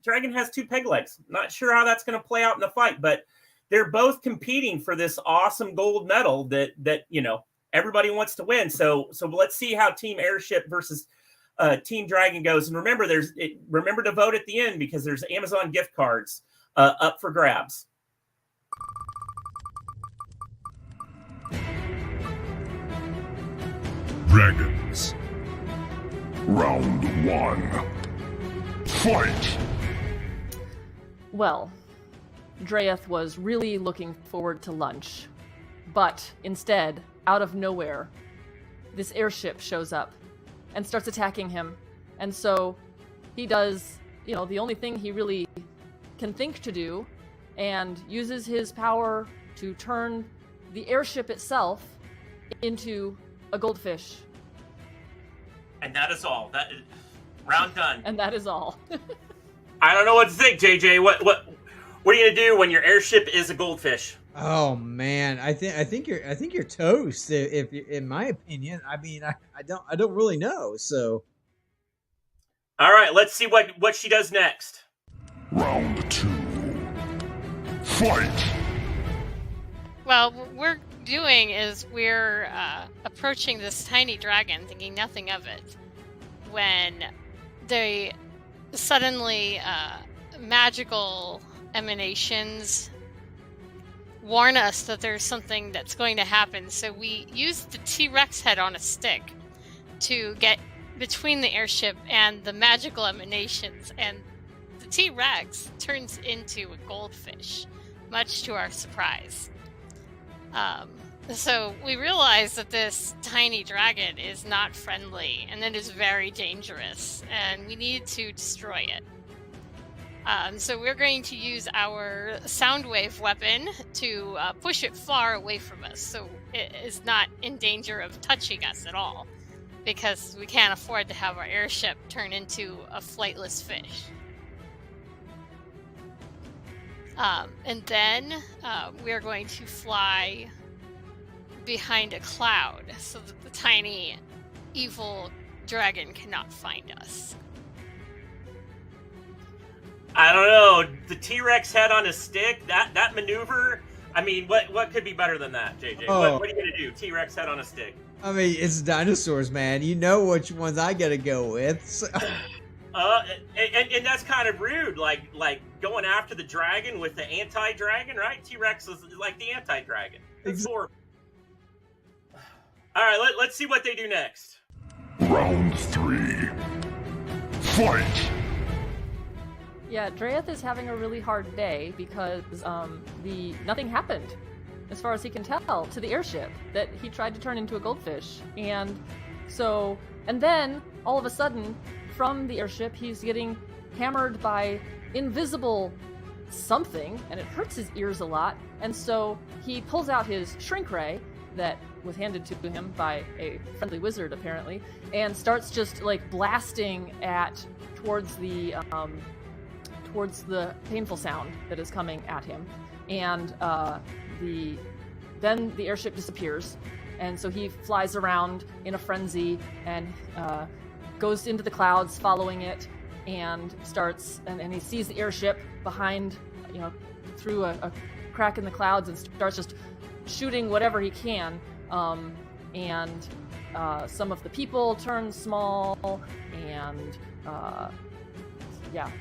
dragon has 2 peg legs. Not sure how that's going to play out in the fight, but they're both competing for this awesome gold medal that you know everybody wants to win. So let's see how Team Airship versus Team Dragon goes. And remember, remember to vote at the end, because there's Amazon gift cards up for grabs. Dragons. Round 1. Fight! Well, Dreath was really looking forward to lunch. But instead, out of nowhere, this airship shows up and starts attacking him. And so he does, you know, the only thing he really can think to do, and uses his power to turn the airship itself into a goldfish. And that is all. That is round done. And that is all. I don't know what to think, JJ. What are you gonna do when your airship is a goldfish? Oh man, I think you're toast. If in my opinion, I mean, I don't really know. So, all right, let's see what she does next. Round 2. Fight! Well, what we're doing is we're approaching this tiny dragon, thinking nothing of it, when they suddenly magical emanations warn us that there's something that's going to happen. So we use the T-Rex head on a stick to get between the airship and the magical emanations, and the T-Rex turns into a goldfish, much to our surprise. So we realize that this tiny dragon is not friendly, and it is very dangerous, and we need to destroy it. So we're going to use our Soundwave weapon to push it far away from us, so it is not in danger of touching us at all, because we can't afford to have our airship turn into a flightless fish. And then we are going to fly behind a cloud so that the tiny evil dragon cannot find us. I don't know. The T-Rex head on a stick, that maneuver, I mean, what could be better than that, JJ? Oh. What are you going to do? T-Rex head on a stick. I mean, it's dinosaurs, man. You know which ones I gotta go with. So. And that's kind of rude, like going after the dragon with the anti-dragon, right? T-Rex is like the anti-dragon. That's horrible. All right, let's see what they do next. Round 3. Fight! Yeah, Dreyeth is having a really hard day because nothing happened, as far as he can tell, to the airship that he tried to turn into a goldfish. And then all of a sudden, from the airship, he's getting hammered by invisible something, and it hurts his ears a lot. And so he pulls out his shrink ray that was handed to him by a friendly wizard, apparently, and starts just like blasting towards the painful sound that is coming at him. And then the airship disappears, and so he flies around in a frenzy and goes into the clouds following it, and he sees the airship behind, through a crack in the clouds, and starts just shooting whatever he can. And some of the people turn small, and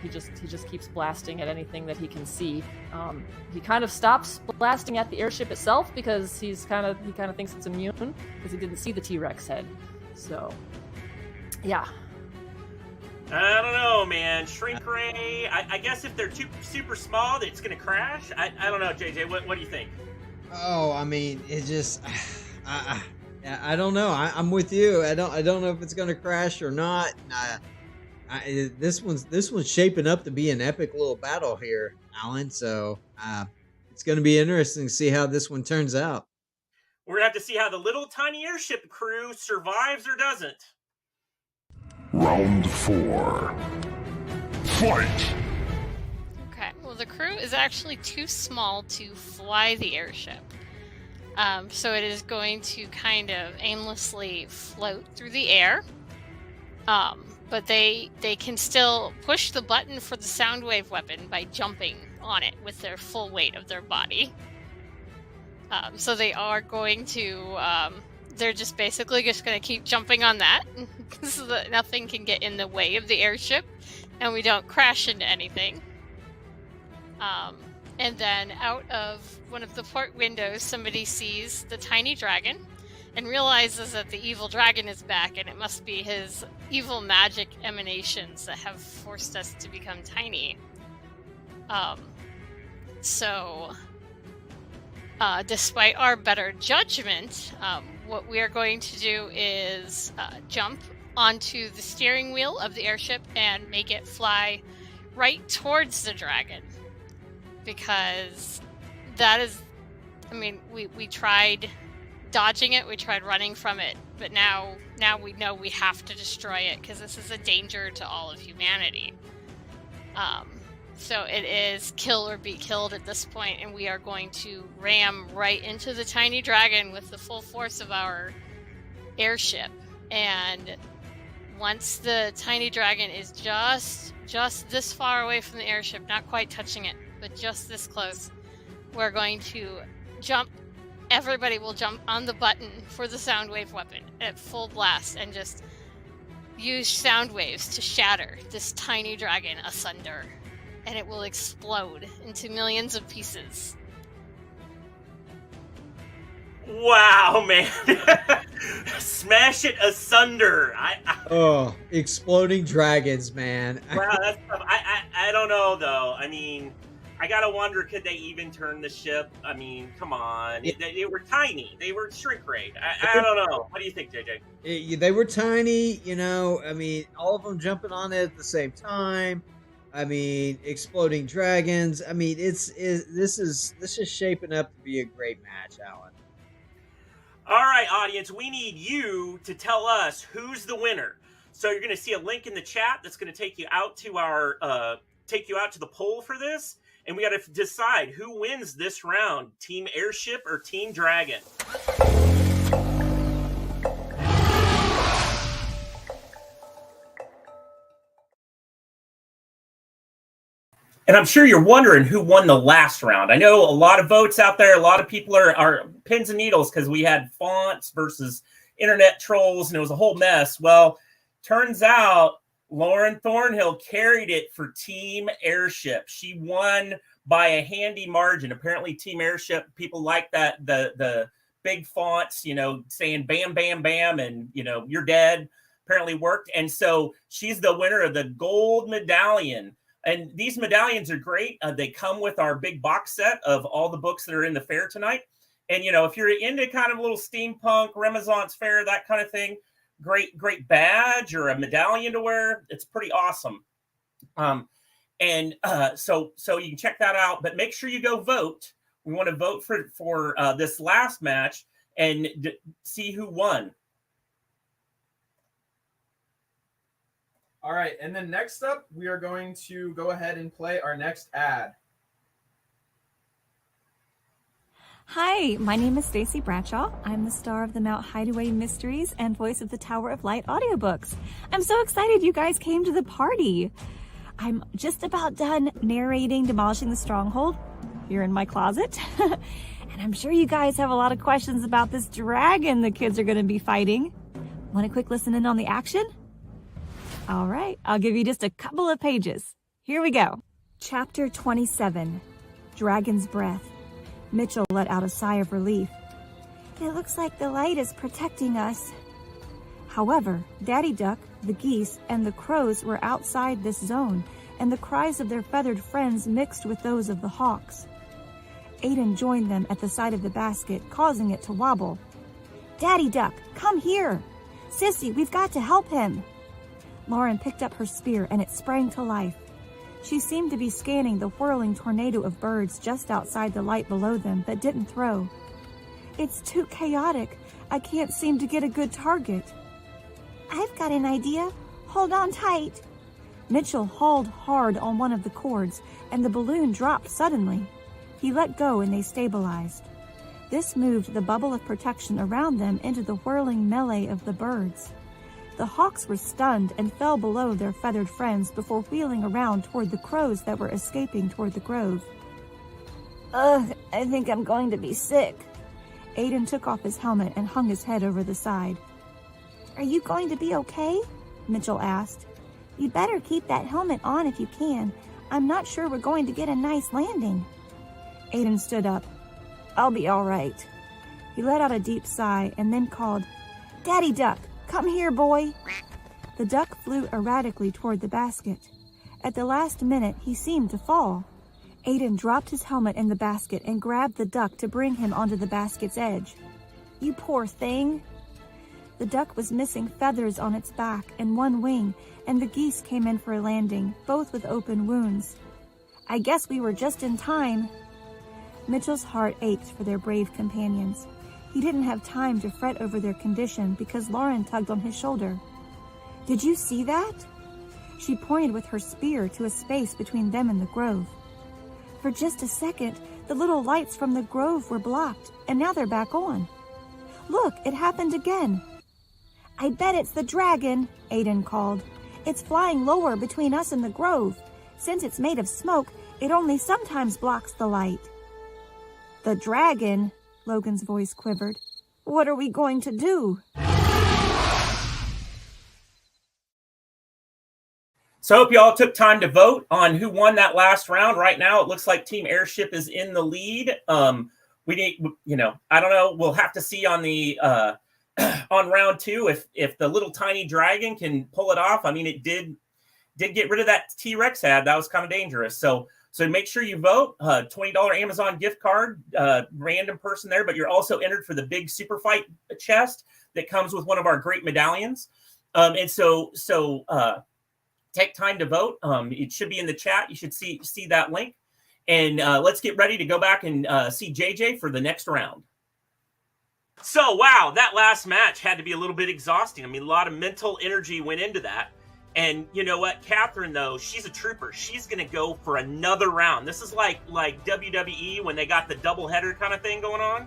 he just keeps blasting at anything that he can see. He kind of stops blasting at the airship itself because he kind of thinks it's immune because he didn't see the T-Rex head. So, yeah. I don't know, man. Shrink ray. I guess if they're too super small, it's gonna crash. I don't know, JJ. What do you think? Oh, I mean, it just. I don't know. I'm with you. I don't know if it's gonna crash or not. This one's shaping up to be an epic little battle here, Alan. So it's going to be interesting to see how this one turns out. We're going to have to see how the little tiny airship crew survives or doesn't. Round 4. Fight! Okay, well, the crew is actually too small to fly the airship. So it is going to kind of aimlessly float through the air. But they can still push the button for the sound wave weapon by jumping on it with their full weight of their body. So they are going to, they're just basically just going to keep jumping on that so that nothing can get in the way of the airship and we don't crash into anything. And then out of one of the port windows, somebody sees the tiny dragon and realizes that the evil dragon is back, and it must be his evil magic emanations that have forced us to become tiny. Despite our better judgment, what we are going to do is jump onto the steering wheel of the airship and make it fly right towards the dragon. Because that is, we tried dodging it, we tried running from it, but now we know we have to destroy it because this is a danger to all of humanity. So it is kill or be killed at this point, and we are going to ram right into the tiny dragon with the full force of our airship. And once the tiny dragon is just this far away from the airship, not quite touching it, but just this close, we're going to jump. Everybody will jump on the button for the sound wave weapon at full blast and just use sound waves to shatter this tiny dragon asunder. And it will explode into millions of pieces. Wow, man. Smash it asunder. Oh, exploding dragons, man. Wow, that's tough. I don't know, though. I gotta wonder, could they even turn the ship? Come on. They were tiny. They were shrink rate. I don't know. What do you think, JJ? They were tiny, all of them jumping on it at the same time. Exploding dragons. This is shaping up to be a great match, Alan. All right, audience, we need you to tell us who's the winner. So you're going to see a link in the chat that's going to take you out to our to the poll for this. and we got to decide who wins this round, Team Airship or Team Dragon. And I'm sure you're wondering who won the last round. I know a lot of votes out there. A lot of people are pins and needles because we had fonts versus internet trolls, and it was a whole mess. Well, turns out Lauren Thornhill carried it for Team Airship. She won by a handy margin. Apparently, Team Airship, people like that, the big fonts, you know, saying bam, bam, bam, and, you know, you're dead, apparently worked. And so she's the winner of the gold medallion. And these medallions are great. They come with our big box set of all the books that are in the fair tonight. And, you know, if you're into kind of a little steampunk, Renaissance fair, that kind of thing, great badge or a medallion to wear. It's pretty awesome. So you can check that out. But make sure you go vote. We want to vote for this last match and see who won. All right, and then next up, we are going to go ahead and play our next ad. Hi, my name is Stacy Bradshaw. I'm the star of the Mount Hideaway Mysteries and voice of the Tower of Light audiobooks. I'm so excited you guys came to the party. I'm just about done narrating Demolishing the Stronghold here in my closet. And I'm sure you guys have a lot of questions about this dragon the kids are going to be fighting. Want a quick listen in on the action? All right, I'll give you just a couple of pages. Here we go. Chapter 27, Dragon's Breath. Mitchell let out a sigh of relief. It looks like the light is protecting us. However, Daddy Duck, the geese, and the crows were outside this zone, and the cries of their feathered friends mixed with those of the hawks. Aiden joined them at the side of the basket, causing it to wobble. Daddy Duck, come here! Sissy, we've got to help him! Lauren picked up her spear and it sprang to life. She seemed to be scanning the whirling tornado of birds just outside the light below them, but didn't throw. It's too chaotic. I can't seem to get a good target. I've got an idea. Hold on tight. Mitchell hauled hard on one of the cords, and the balloon dropped suddenly. He let go and they stabilized. This moved the bubble of protection around them into the whirling melee of the birds. The hawks were stunned and fell below their feathered friends before wheeling around toward the crows that were escaping toward the grove. Ugh, I think I'm going to be sick. Aiden took off his helmet and hung his head over the side. Are you going to be okay? Mitchell asked. You'd better keep that helmet on if you can. I'm not sure we're going to get a nice landing. Aiden stood up. I'll be all right. He let out a deep sigh and then called, Daddy Duck! Come here, boy. The duck flew erratically toward the basket. At the last minute, he seemed to fall. Aiden dropped his helmet in the basket and grabbed the duck to bring him onto the basket's edge. You poor thing. The duck was missing feathers on its back and one wing, and the geese came in for a landing, both with open wounds. I guess we were just in time. Mitchell's heart ached for their brave companions. He didn't have time to fret over their condition because Lauren tugged on his shoulder. Did you see that? She pointed with her spear to a space between them and the grove. For just a second, the little lights from the grove were blocked, and now they're back on. Look, it happened again. I bet it's the dragon, Aiden called. It's flying lower between us and the grove. Since it's made of smoke, it only sometimes blocks the light. The dragon? Logan's voice quivered. What are we going to do? So I hope you all took time to vote on who won that last round. Right now, it looks like Team Airship is in the lead. We need, I don't know. We'll have to see on the on round two if the little tiny dragon can pull it off. I mean, it did get rid of that T-Rex ad. That was kind of dangerous. So make sure you vote. $20 Amazon gift card, random person there, but you're also entered for the big Superfight chest that comes with one of our great medallions. And so take time to vote. It should be in the chat. You should see that link. And let's get ready to go back and see JJ for the next round. So, wow, that last match had to be a little bit exhausting. I mean, a lot of mental energy went into that. And you know what? Catherine, though, she's a trooper. She's going to go for another round. This is like WWE when they got the doubleheader kind of thing going on.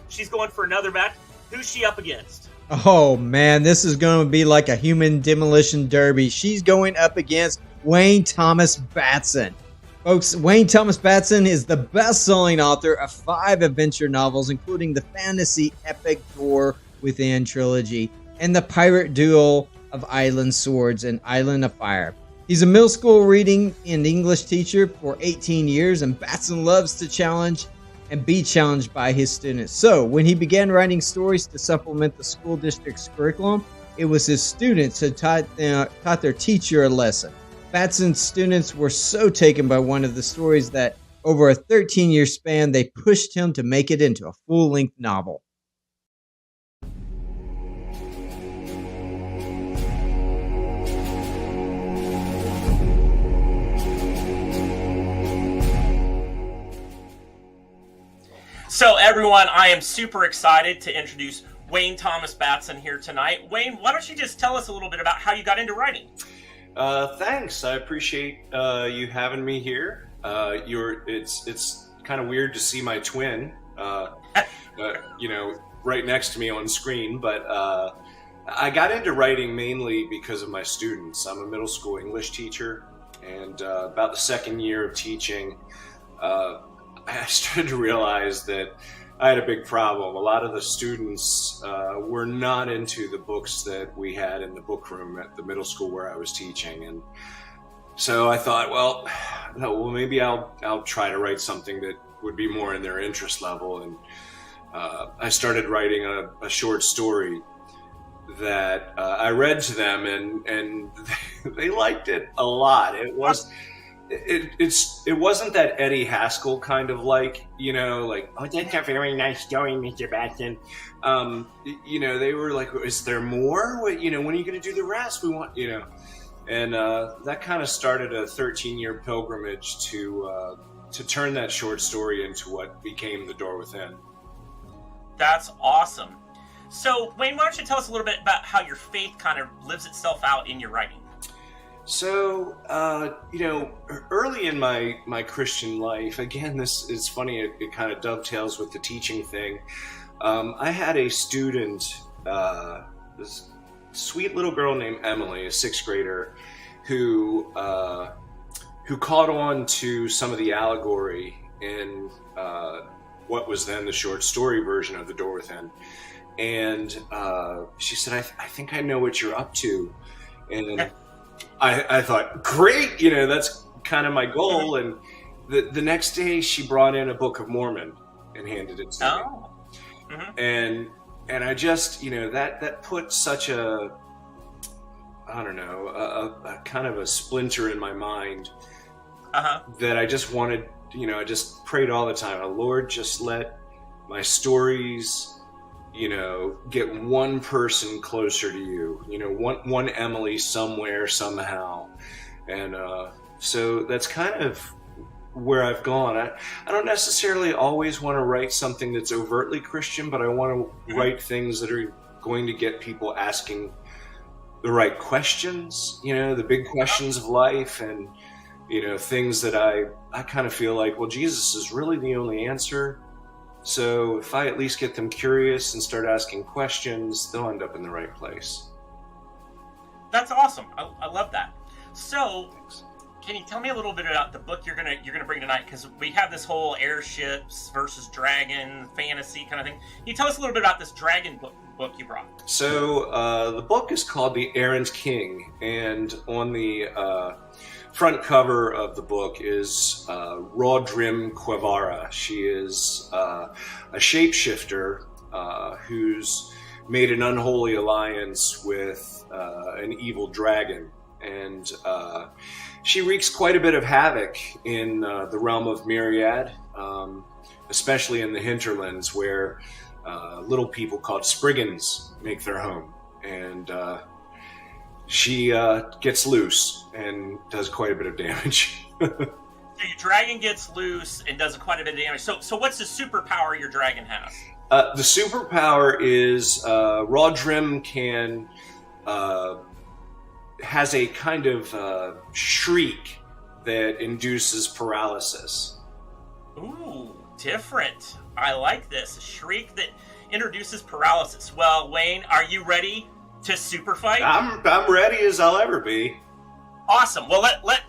She's going for another match. Who's she up against? Oh, man, this is going to be like a human demolition derby. She's going up against Wayne Thomas Batson. Folks, Wayne Thomas Batson is the best-selling author of 5 adventure novels, including the fantasy epic Door Within trilogy and the pirate duel of Island Swords and Island of Fire. He's a middle school reading and English teacher for 18 years, and Batson loves to challenge and be challenged by his students. So, when he began writing stories to supplement the school district's curriculum, it was his students who taught their teacher a lesson. Batson's students were so taken by one of the stories that over a 13-year span, they pushed him to make it into a full-length novel. So everyone, I am super excited to introduce Wayne Thomas Batson here tonight. Wayne, why don't you just tell us a little bit about how you got into writing? Thanks. I appreciate you having me here. It's kind of weird to see my twin, right next to me on screen. But I got into writing mainly because of my students. I'm a middle school English teacher, and about the second year of teaching, I started to realize that I had a big problem. A lot of the students were not into the books that we had in the book room at the middle school where I was teaching. And so I thought, maybe I'll try to write something that would be more in their interest level. And I started writing a short story that I read to them, and they liked it a lot. It wasn't that Eddie Haskell kind of oh, that's a very nice story, Mr. Batson. They were like, is there more? When are you going to do the rest? We want, and that kind of started a 13-year pilgrimage to turn that short story into what became The Door Within. That's awesome. So, Wayne, why don't you tell us a little bit about how your faith kind of lives itself out in your writing? So, early in my Christian life, again, this is funny, it kind of dovetails with the teaching thing. I had a student, this sweet little girl named Emily, a 6th grader, who caught on to some of the allegory in what was then the short story version of The Door Within. And she said, I think I know what you're up to. And I thought, great, that's kind of my goal. And the next day she brought in a Book of Mormon and handed it to me. Mm-hmm. And I just, that put such a kind of a splinter in my mind that I just wanted, I just prayed all the time, Lord, just let my stories, get one person closer to you, one Emily somewhere, somehow. And so that's kind of where I've gone. I don't necessarily always want to write something that's overtly Christian, but I want to write things that are going to get people asking the right questions, the big questions of life, and, things that I kind of feel like, well, Jesus is really the only answer. So if I at least get them curious and start asking questions, they'll end up in the right place. That's awesome. I love that. So, can you tell me a little bit about the book you're gonna bring tonight? Because we have this whole airships versus dragon fantasy kind of thing. Can you tell us a little bit about this dragon book you brought? So the book is called The Errant King, and on the front cover of the book is Rodrim Quevara. She is a shapeshifter who's made an unholy alliance with an evil dragon, and she wreaks quite a bit of havoc in the realm of Myriad, especially in the hinterlands where little people called Spriggans make their home. And she gets loose and does quite a bit of damage. So your dragon gets loose and does quite a bit of damage. So what's the superpower your dragon has? The superpower is Rodrim can has a kind of shriek that induces paralysis. Ooh, different. I like this. A shriek that introduces paralysis. Well, Wayne, are you ready to super fight? I'm ready as I'll ever be. Awesome. Well,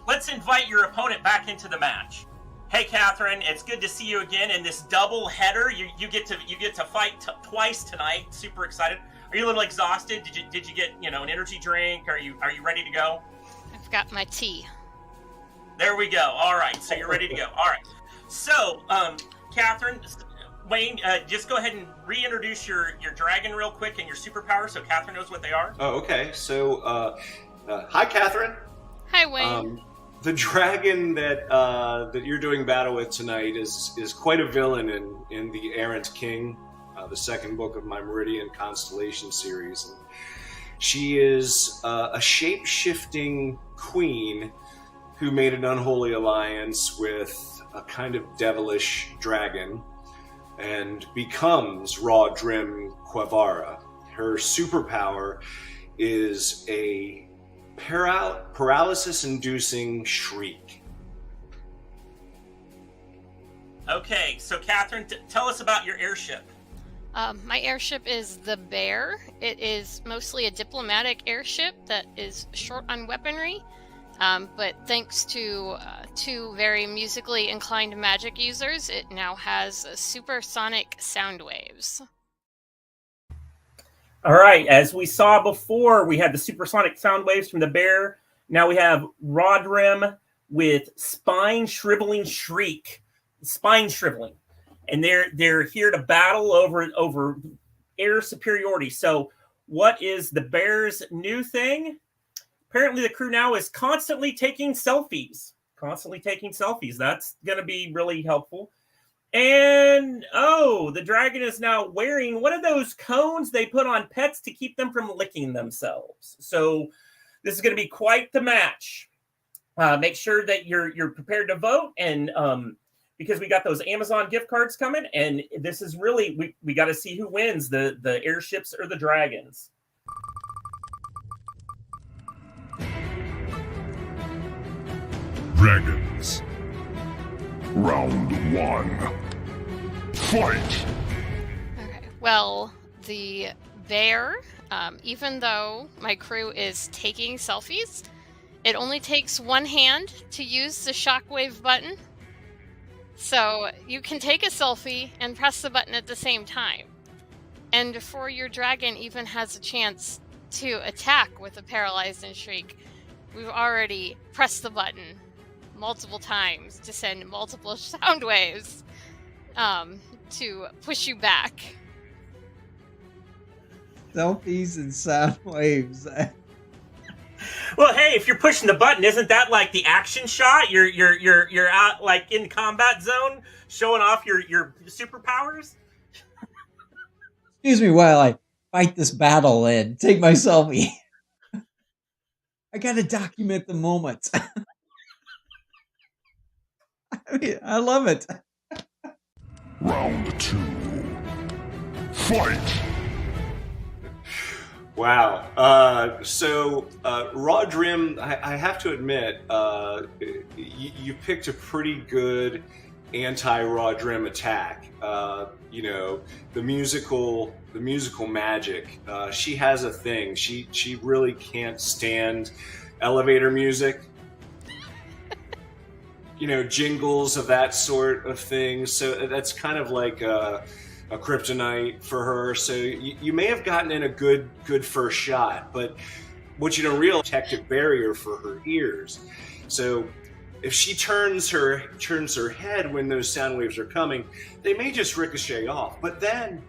let's invite your opponent back into the match. Hey, Catherine, it's good to see you again in this double header. You get to fight twice tonight. Super excited. Are you a little exhausted? Did you get an energy drink? Are you ready to go? I've got my tea. There we go. All right, so you're ready to go. All right. So, Catherine, Wayne, just go ahead and reintroduce your dragon real quick and your superpower so Catherine knows what they are. Oh, okay. So, hi, Catherine. Hi, Wayne. The dragon that you're doing battle with tonight is quite a villain in the Errant King, the second book of my Meridian Constellation series. And she is a shape-shifting queen who made an unholy alliance with a kind of devilish dragon and becomes Rodrim Quavara. Her superpower is a paralysis-inducing shriek. Okay, so Catherine, tell us about your airship. My airship is the Bear. It is mostly a diplomatic airship that is short on weaponry, but thanks to two very musically inclined magic users, it now has supersonic sound waves. All right, as we saw before, we had the supersonic sound waves from the Bear. Now we have Rodrim with spine shriveling shriek, spine shriveling, and they're here to battle over air superiority. So, what is the Bear's new thing? Apparently, the crew now is constantly taking selfies. That's going to be really helpful. And, the dragon is now wearing one of those cones they put on pets to keep them from licking themselves. So this is going to be quite the match. Make sure that you're prepared to vote, and because we got those Amazon gift cards coming, and this is really, we got to see who wins, the airships or the dragons. Dragons. Round 1. Fight! Okay. Well, the Bear, even though my crew is taking selfies, it only takes one hand to use the shockwave button. So you can take a selfie and press the button at the same time. And before your dragon even has a chance to attack with a paralyzed and shriek, we've already pressed the button multiple times to send multiple sound waves to push you back. Selfies and sound waves. Well, hey, if you're pushing the button, isn't that like the action shot? You're out like in combat zone, showing off your superpowers. Excuse me while I fight this battle and take my selfie. I gotta document the moment. I love it. Round 2. Fight! Wow. So, Rodrim, I have to admit, you picked a pretty good anti-Rodrim attack. The musical magic. She has a thing. She really can't stand elevator music. Jingles of that sort of thing. So that's kind of like a kryptonite for her. So you may have gotten in a good first shot, but what you don't realize, protective barrier for her ears. So if she turns her head when those sound waves are coming, they may just ricochet off. But then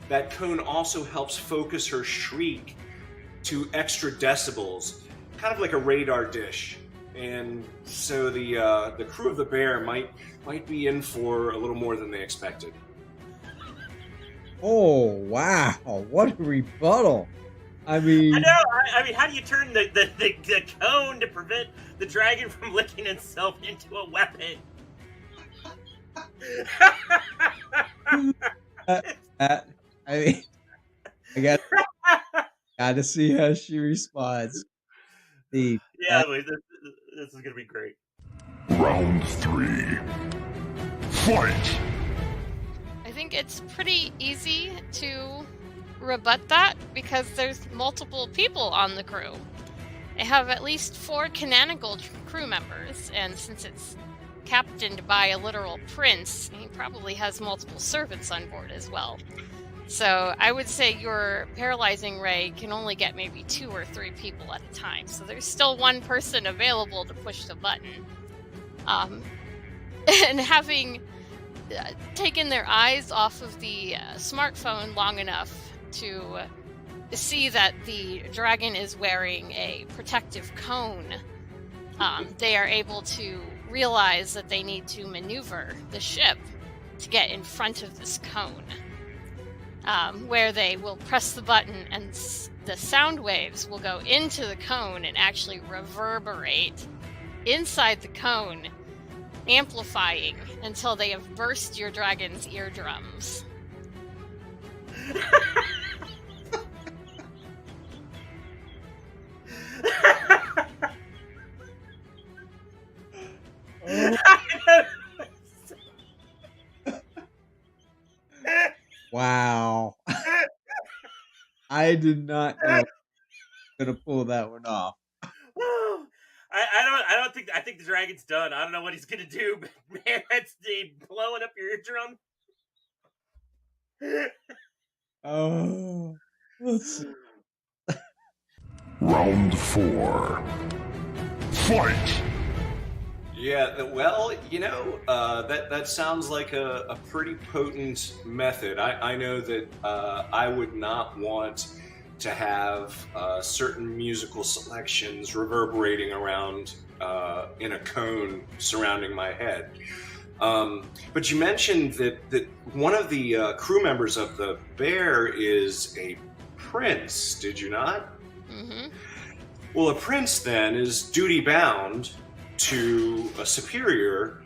that cone also helps focus her shriek to extra decibels, kind of like a radar dish. And so the crew of the Bear might be in for a little more than they expected. Oh wow! What a rebuttal! I mean, I know. I mean, how do you turn the cone to prevent the dragon from licking itself into a weapon? I mean, I got. Got to see how she responds. Yeah, this is gonna be great. Round 3. Fight! I think it's pretty easy to rebut that because there's multiple people on the crew. They have at least 4 canonical crew members, and since it's captained by a literal prince, he probably has multiple servants on board as well. So I would say your paralyzing ray can only get maybe 2 or 3 people at a time. So there's still one person available to push the button. And having taken their eyes off of the smartphone long enough to see that the dragon is wearing a protective cone, they are able to realize that they need to maneuver the ship to get in front of this cone. Where they will press the button and the sound waves will go into the cone and actually reverberate inside the cone, amplifying until they have burst your dragon's eardrums. Wow. I did not know I was gonna pull that one off. I think the dragon's done. I don't know what he's gonna do, but man, that's blowing up your eardrum. Oh, let's see. Round 4. Fight! Yeah, well, that sounds like a pretty potent method. I know that I would not want to have certain musical selections reverberating around in a cone surrounding my head. But you mentioned that one of the crew members of the Bear is a prince, did you not? Mm-hmm. Well, a prince then is duty-bound to a superior,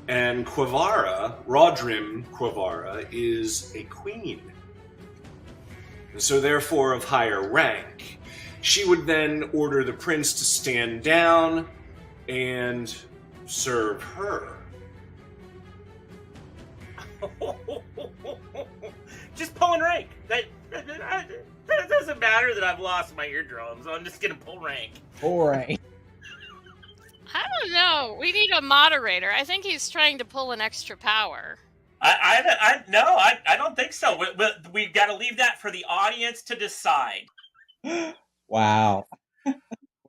and Rodrim Quivara, is a queen. So therefore of higher rank. She would then order the prince to stand down and serve her. Just pulling rank. That doesn't matter that I've lost my eardrums. I'm just gonna pull rank. All right. I don't know. We need a moderator. I think he's trying to pull an extra power. I don't think so. We got to leave that for the audience to decide. Wow. What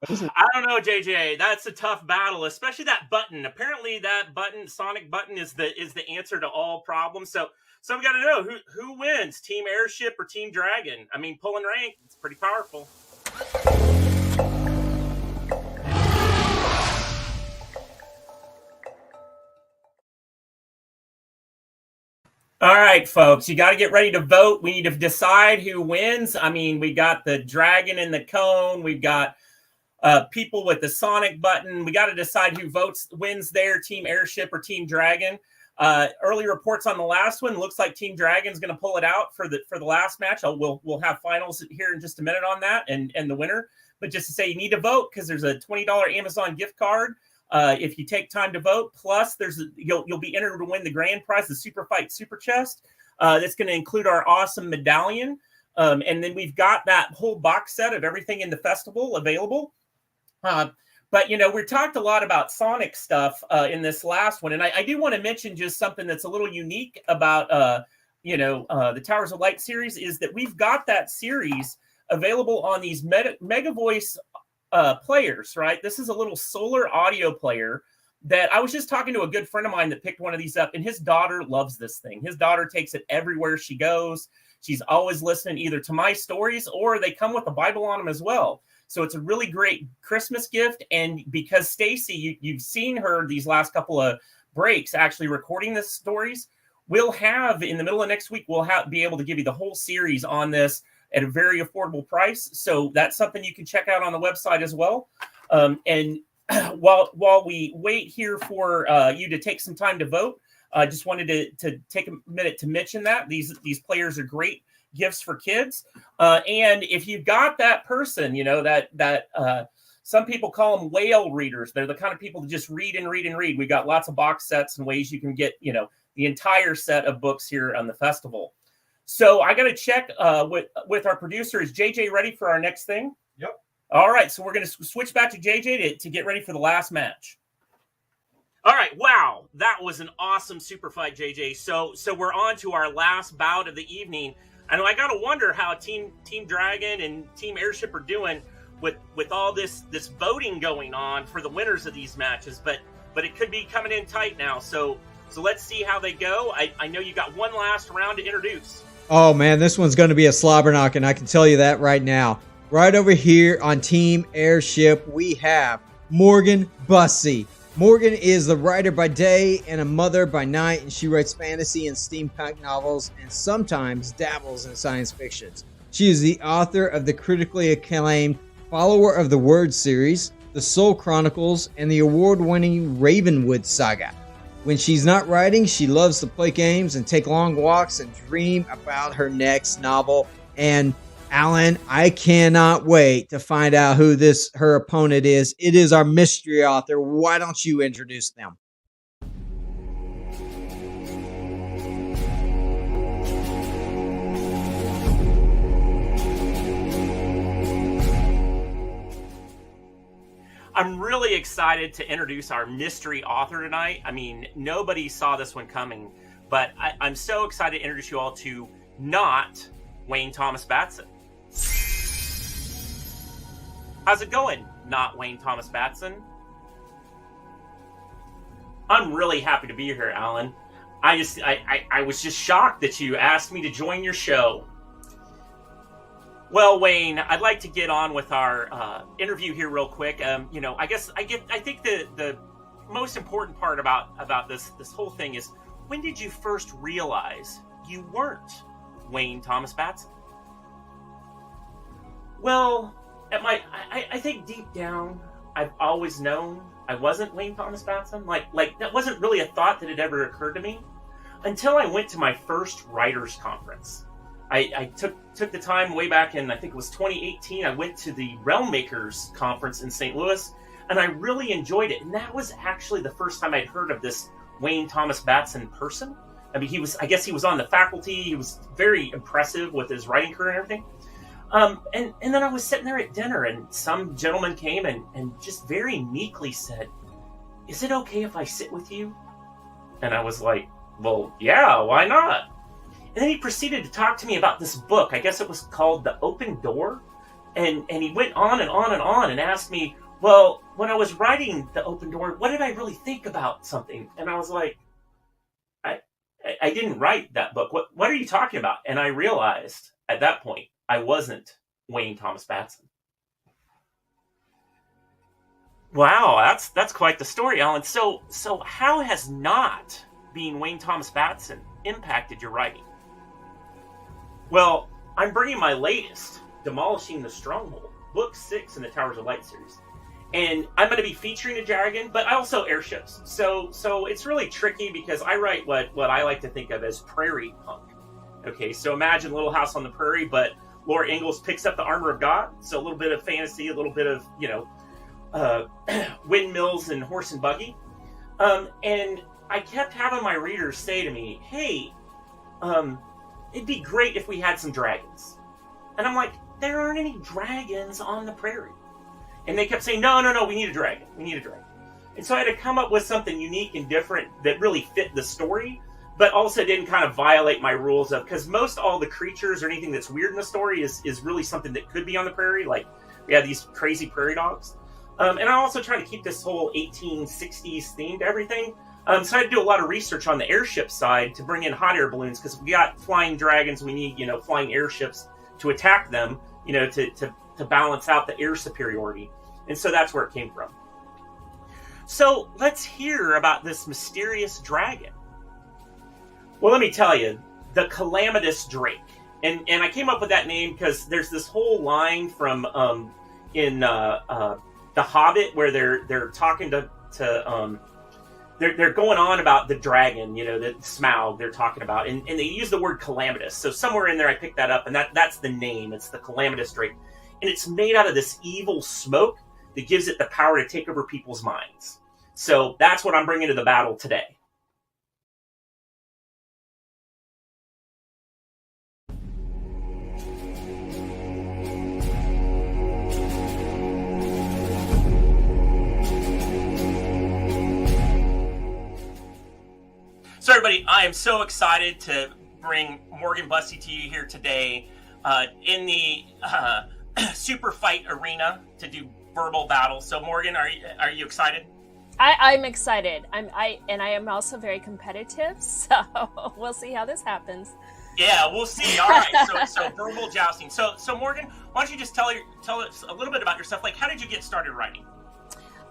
is it? I don't know, JJ. That's a tough battle, especially that button. Apparently, that button, Sonic button, is the answer to all problems. So we got to know who wins, Team Airship or Team Dragon. I mean, pulling rank, it's pretty powerful. All right, folks, you got to get ready to vote. We need to decide who wins. I mean, we got the dragon in the cone. We've got people with the Sonic button. We got to decide who wins there, Team Airship or Team Dragon. Early reports on the last one. Looks like Team Dragon's going to pull it out for the last match. We'll have finals here in just a minute on that and the winner. But just to say, you need to vote because there's a $20 Amazon gift card. If you take time to vote, plus you'll be entered to win the grand prize, the Superfight Superchest. That's going to include our awesome medallion, and then we've got that whole box set of everything in the festival available. But we talked a lot about Sonic stuff in this last one, and I do want to mention just something that's a little unique about the Towers of Light series is that we've got that series available on these Mega Voice players, right? This is a little solar audio player that I was just talking to a good friend of mine that picked one of these up, and his daughter loves this thing. His daughter takes it everywhere she goes. She's always listening either to my stories or they come with a Bible on them as well. So it's a really great Christmas gift. And because Stacy, you've seen her these last couple of breaks actually recording the stories, we'll have in the middle of next week, be able to give you the whole series on this at a very affordable price. So that's something you can check out on the website as well. And while we wait here for you to take some time to vote, I just wanted to take a minute to mention that these players are great gifts for kids. And if you've got that person, that some people call them whale readers. They're the kind of people that just read and read and read. We got lots of box sets and ways you can get, the entire set of books here on the festival. So I got to check with our producer. Is JJ ready for our next thing? Yep. All right. So we're going to switch back to JJ to get ready for the last match. All right. Wow. That was an awesome super fight, JJ. So we're on to our last bout of the evening. And I got to wonder how Team Dragon and Team Airship are doing with all this voting going on for the winners of these matches. But it could be coming in tight now. So let's see how they go. I know you got one last round to introduce. Oh, man, this one's going to be a slobber knock, and I can tell you that right now. Right over here on Team Airship, we have Morgan Busse. Morgan is the writer by day and a mother by night, and she writes fantasy and steampunk novels and sometimes dabbles in science fiction. She is the author of the critically acclaimed Follower of the Word series, The Soul Chronicles, and the award-winning Ravenwood Saga. When she's not writing, she loves to play games and take long walks and dream about her next novel. And Alan, I cannot wait to find out who her opponent is. It is our mystery author. Why don't you introduce them? I'm really excited to introduce our mystery author tonight. I mean, nobody saw this one coming, but I'm so excited to introduce you all to not Wayne Thomas Batson. How's it going, not Wayne Thomas Batson? I'm really happy to be here, Alan. I was just shocked that you asked me to join your show. Well, Wayne, I'd like to get on with our interview here real quick. I think the most important part about this whole thing is, when did you first realize you weren't Wayne Thomas Batson? Well, I think deep down, I've always known I wasn't Wayne Thomas Batson. Like that wasn't really a thought that had ever occurred to me until I went to my first writers' conference. I took the time way back in, I think it was 2018, I went to the Realm Makers conference in St. Louis, and I really enjoyed it. And that was actually the first time I'd heard of this Wayne Thomas Batson person. I mean, I guess he was on the faculty. He was very impressive with his writing career and everything. And then I was sitting there at dinner, and some gentleman came and just very meekly said, "Is it okay if I sit with you?" And I was like, "Well, yeah, why not?" And then he proceeded to talk to me about this book. I guess it was called The Open Door. And he went on and on and on and asked me, well, when I was writing The Open Door, what did I really think about something? And I was like, I didn't write that book. What are you talking about? And I realized at that point, I wasn't Wayne Thomas Batson. Wow, that's quite the story, Alan. So how has not being Wayne Thomas Batson impacted your writing? Well, I'm bringing my latest, Demolishing the Stronghold, Book 6 in the Towers of Light series. And I'm going to be featuring a dragon, but also airships. So it's really tricky because I write what I like to think of as prairie punk. Okay, so imagine Little House on the Prairie, but Laura Ingalls picks up the armor of God. So a little bit of fantasy, a little bit of, windmills and horse and buggy. And I kept having my readers say to me, hey, it'd be great if we had some dragons. And I'm like, there aren't any dragons on the prairie. And they kept saying, no, we need a dragon. We need a dragon. And so I had to come up with something unique and different that really fit the story, but also didn't kind of violate my rules of, because most all the creatures or anything that's weird in the story is really something that could be on the prairie. Like we have these crazy prairie dogs. And I also try to keep this whole 1860s theme to everything. So I had to do a lot of research on the airship side to bring in hot air balloons, because we got flying dragons, we need, flying airships to attack them, to balance out the air superiority. And so that's where it came from. So let's hear about this mysterious dragon. Well, let me tell you, the Calamitous Drake. And I came up with that name because there's this whole line from in The Hobbit where they're talking to they're going on about the dragon, you know, the Smaug they're talking about, and they use the word calamitous. So somewhere in there I picked that up, and that's the name. It's the calamitous drake. And it's made out of this evil smoke that gives it the power to take over people's minds. So that's what I'm bringing to the battle today. So everybody, I am so excited to bring Morgan Busse to you here today in the super fight arena to do verbal battle. So Morgan, are you excited? I'm excited. I am also very competitive, so we'll see how this happens. Yeah, we'll see. All right, so verbal jousting. So Morgan, why don't you just tell us a little bit about yourself? Like, how did you get started writing?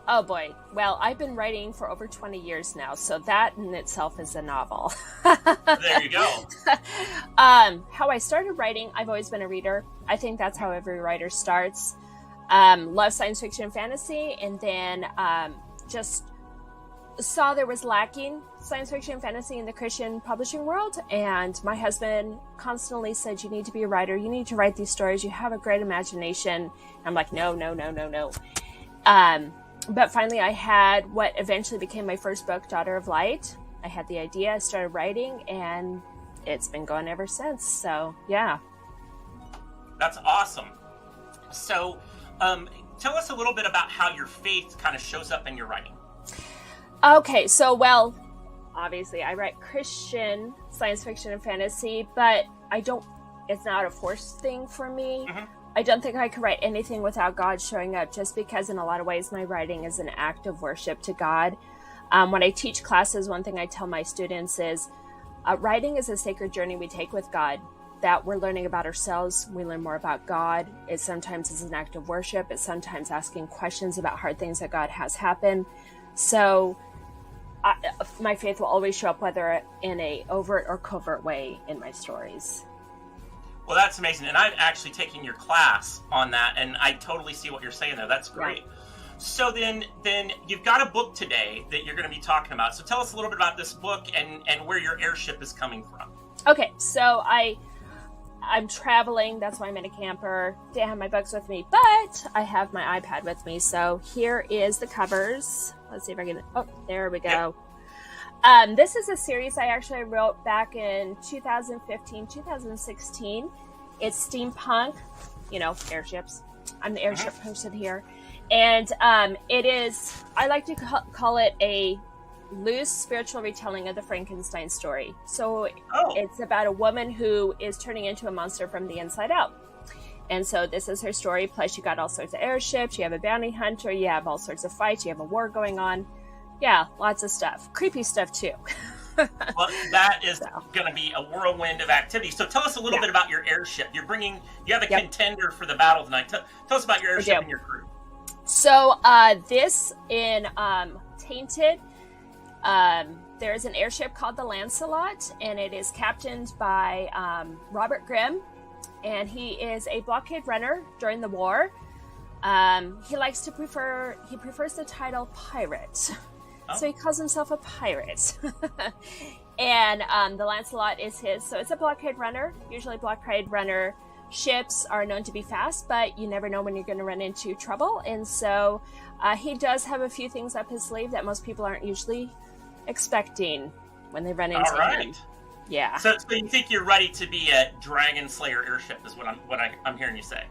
Oh boy. Well, I've been writing for over 20 years now, so that in itself is a novel. There you go. How I started writing, I've always been a reader. I think that's how every writer starts. Love science fiction and fantasy, and then just saw there was lacking science fiction and fantasy in the Christian publishing world, and my husband constantly said, you need to be a writer, you need to write these stories, you have a great imagination. I'm like, no. But finally I had what eventually became my first book, Daughter of Light. I had the idea, I started writing, and it's been going ever since. So yeah. That's awesome. So tell us a little bit about how your faith kind of shows up in your writing. Okay, so well, obviously I write Christian science fiction and fantasy, but it's not a forced thing for me. Mm-hmm. I don't think I could write anything without God showing up, just because in a lot of ways my writing is an act of worship to God. When I teach classes, one thing I tell my students is writing is a sacred journey we take with God, that we're learning about ourselves, we learn more about God. It sometimes is an act of worship. It's sometimes asking questions about hard things that God has happen. So my faith will always show up, whether in a overt or covert way, in my stories. Well, that's amazing. And I'm actually taking your class on that, and I totally see what you're saying there. That's great. Yeah. So then you've got a book today that you're going to be talking about. So tell us a little bit about this book and where your airship is coming from. Okay, so I'm traveling. That's why I'm in a camper. Didn't have my books with me, but I have my iPad with me. So here is the covers. Let's see if I can... Oh, there we go. Yeah. This is a series I actually wrote back in 2015, 2016. It's steampunk, airships. I'm the airship person here. And it is, I like to call it a loose spiritual retelling of the Frankenstein story. So It's about a woman who is turning into a monster from the inside out. And so this is her story. Plus you got all sorts of airships. You have a bounty hunter. You have all sorts of fights. You have a war going on. Yeah, lots of stuff. Creepy stuff too. Well, that is going to be a whirlwind of activity. So tell us a little bit about your airship. You have a contender for the battle tonight. Tell us about your airship and your crew. So this in Tainted, there's an airship called the Lancelot, and it is captained by Robert Grimm, and he is a blockade runner during the war. He prefers the title pirate. So he calls himself a pirate. And the Lancelot is his. So it's a blockade runner. Usually blockade runner ships are known to be fast, but you never know when you're going to run into trouble. And so he does have a few things up his sleeve that most people aren't usually expecting when they run into him. Yeah. So you think you're ready to be a Dragon Slayer airship is what I'm hearing you say.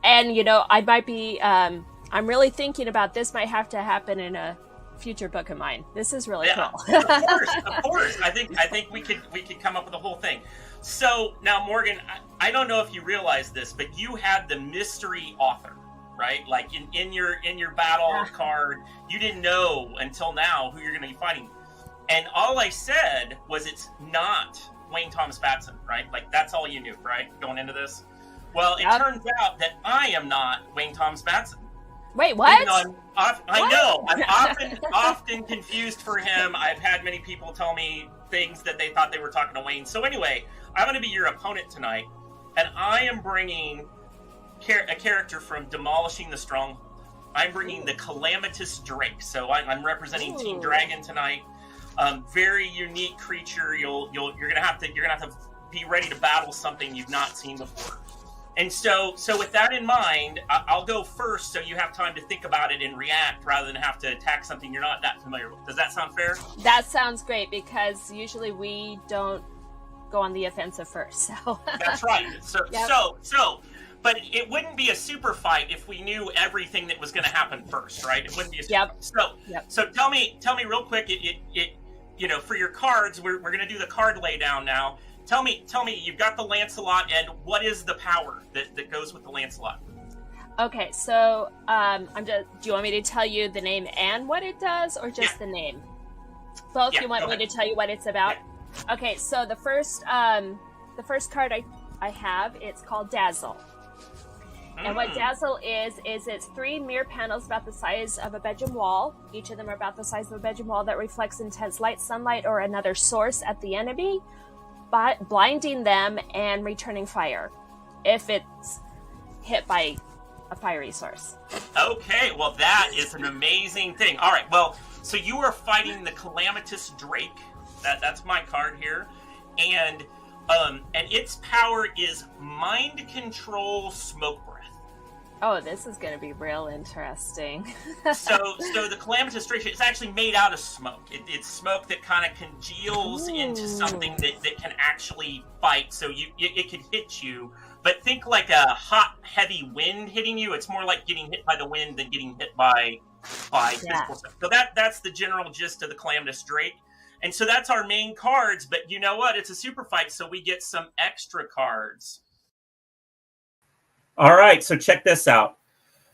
And I might be I'm really thinking about this might have to happen in a future book of mine. This is really cool. Of course. I think we could come up with a whole thing. So now, Morgan, I don't know if you realize this, but you had the mystery author, right? Like in your battle card, you didn't know until now who you're going to be fighting, and all I said was it's not Wayne Thomas Batson, right? Like that's all you knew, right? Going into this. Well, it turns out that I am not Wayne Thomas Batson. Wait, what? I know. I'm often confused for him. I've had many people tell me things that they thought they were talking to Wayne. So anyway, I'm going to be your opponent tonight, and I am bringing a character from Demolishing the Stronghold. I'm bringing the Calamitous Drake. So I'm representing Team Dragon tonight. Very unique creature. You're gonna have to be ready to battle something you've not seen before. And so with that in mind, I'll go first, so you have time to think about it and react rather than have to attack something you're not that familiar with. Does that sound fair? That sounds great, because usually we don't go on the offensive first. So that's right. So. But it wouldn't be a super fight if we knew everything that was going to happen first, right? It wouldn't be a super fight. So tell me real quick. For your cards, we're going to do the card laydown now. Tell me, you've got the Lancelot, and what is the power that goes with the Lancelot? Okay, so do you want me to tell you the name and what it does, or just the name? Both. You want me to tell you what it's about? Yeah. Okay, so the first card I have, it's called Dazzle. And what Dazzle is it's 3 mirror panels about the size of a bedroom wall. Each of them are about the size of a bedroom wall that reflects intense light, sunlight, or another source at the enemy, blinding them and returning fire if it's hit by a fiery source. Okay, well, that is an amazing thing. All right, well, so you are fighting the Calamitous Drake. That's my card here. And its power is mind control smoke breath. Oh, this is going to be real interesting. so the Calamitous Drake is actually made out of smoke. It's smoke that kind of congeals into something that can actually fight. So it can hit you, but think like a hot, heavy wind hitting you. It's more like getting hit by the wind than getting hit by physical stuff. So that's the general gist of the Calamitous Drake. And so that's our main cards, but you know what? It's a super fight, so we get some extra cards. All right, so check this out.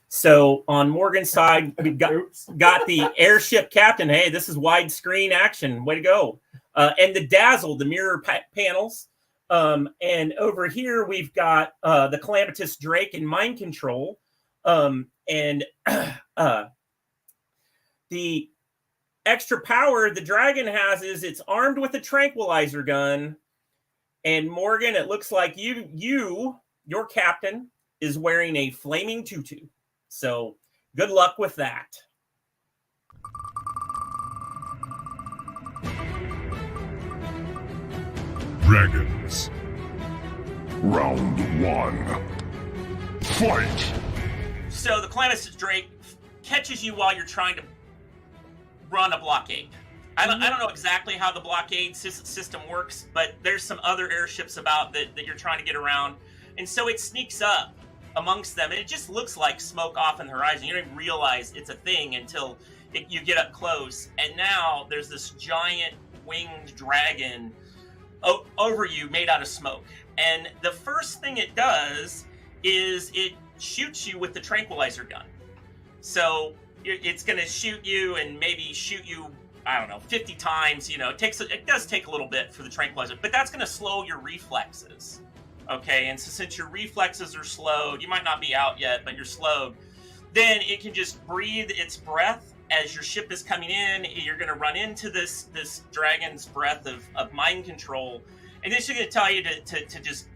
So on Morgan's side, we've got the airship captain. Hey, this is widescreen action. Way to go. And the Dazzle, the mirror panels. And over here, we've got the Calamitous Drake and mind control. And the extra power the dragon has is it's armed with a tranquilizer gun. And Morgan, it looks like your captain, is wearing a flaming tutu. So good luck with that. Dragons. Round 1. Fight! So the Calamitous Drake catches you while you're trying to run a blockade. I don't know exactly how the blockade system works, but there's some other airships about that you're trying to get around. And so it sneaks up amongst them, and it just looks like smoke off in the horizon. You don't even realize it's a thing until you get up close. And now there's this giant winged dragon over you made out of smoke. And the first thing it does is it shoots you with the tranquilizer gun. So it's going to shoot you and maybe shoot you, I don't know, 50 times. It does take a little bit for the tranquilizer, but that's going to slow your reflexes. Okay, and so since your reflexes are slowed, you might not be out yet, but you're slowed, then it can just breathe its breath as your ship is coming in. You're going to run into this dragon's breath of mind control, and this is going to tell you to just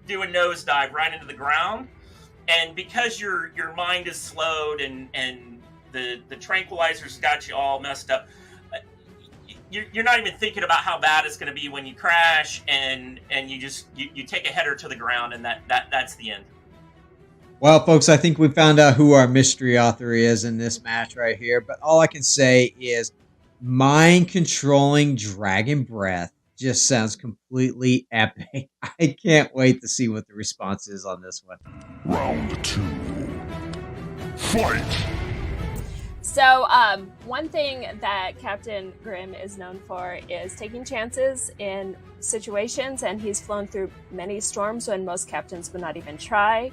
do a nosedive right into the ground. And because your mind is slowed and the tranquilizer's got you all messed up, you're not even thinking about how bad it's going to be when you crash, and you take a header to the ground, and that's the end. Well, folks, I think we found out who our mystery author is in this match right here. But all I can say is mind-controlling dragon breath just sounds completely epic. I can't wait to see what the response is on this one. Round 2. Fight! So, one thing that Captain Grimm is known for is taking chances in situations, and he's flown through many storms when most captains would not even try.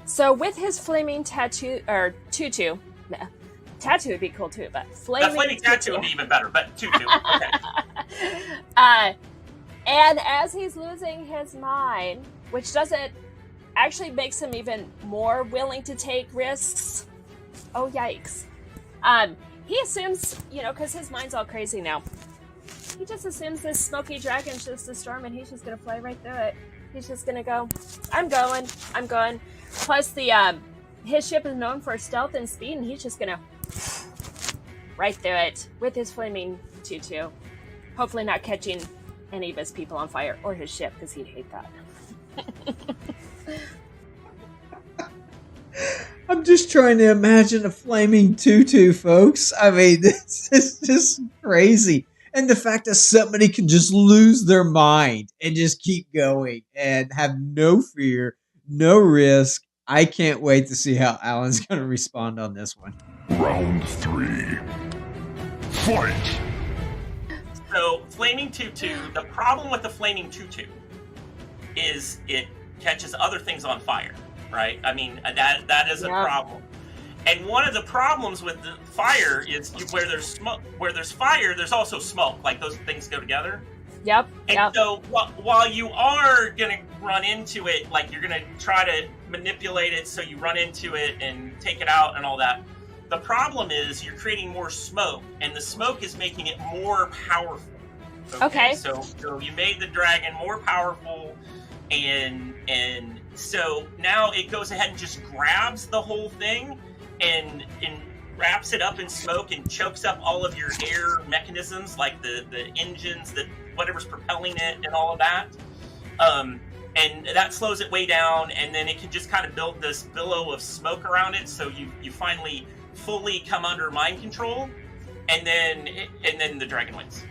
So, with his flaming tutu, tattoo would be cool too, but flaming tattoo would be even better, but tutu, okay. And as he's losing his mind, which doesn't actually makes him even more willing to take risks. Oh, yikes. He assumes, because his mind's all crazy now, he just assumes this smoky dragon's just a storm, and he's just going to fly right through it. He's just going to go, I'm going. Plus, his ship is known for stealth and speed, and he's just going to right through it with his flaming Tutu. Hopefully not catching any of his people on fire or his ship, because he'd hate that. I'm just trying to imagine a flaming tutu, folks. I mean, this is just crazy. And the fact that somebody can just lose their mind and just keep going and have no fear, no risk. I can't wait to see how Alan's going to respond on this one. Round 3. Fight! So, flaming tutu, the problem with the flaming tutu is it catches other things on fire, right? I mean, that is a problem. And one of the problems with the fire is where there's smoke, where there's fire, there's also smoke. Like, those things go together. Yep. And so while you are going to run into it, like you're going to try to manipulate it so you run into it and take it out and all that, the problem is you're creating more smoke, and the smoke is making it more powerful. Okay. So you made the dragon more powerful, and so now it goes ahead and just grabs the whole thing and wraps it up in smoke and chokes up all of your air mechanisms, like the engines, whatever's propelling it and all of that. And that slows it way down, and then it can just kind of build this billow of smoke around it, so you finally fully come under mind control, and then the dragon wins.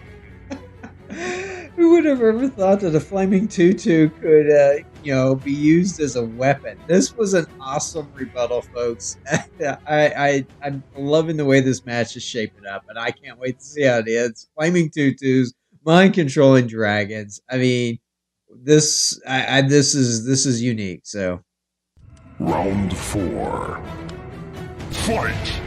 Who would have ever thought that a flaming tutu could, be used as a weapon? This was an awesome rebuttal, folks. I'm loving the way this match is shaping up, and I can't wait to see how it ends. Flaming tutus, mind controlling dragons. I mean, this is unique. So, Round 4. Fight!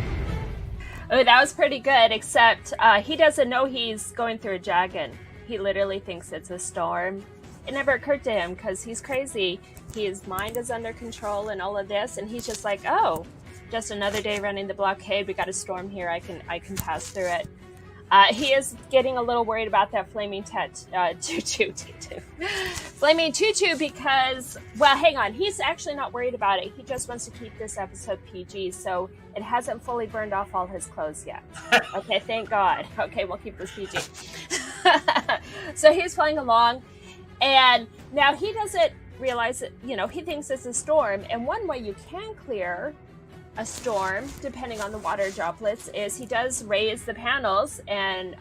Oh, that was pretty good, except he doesn't know he's going through a dragon. He literally thinks it's a storm. It never occurred to him because he's crazy. His mind is under control and all of this, and he's just like, oh, just another day running the blockade. We got a storm here. I can pass through it. He is getting a little worried about that flaming tutu. Flaming tutu because, well, hang on. He's actually not worried about it. He just wants to keep this episode PG, so it hasn't fully burned off all his clothes yet. Okay, thank God. Okay, we'll keep this PG. So he's playing along, and now he doesn't realize that, he thinks it's a storm, and one way you can clear a storm, depending on the water droplets, is he does raise the panels and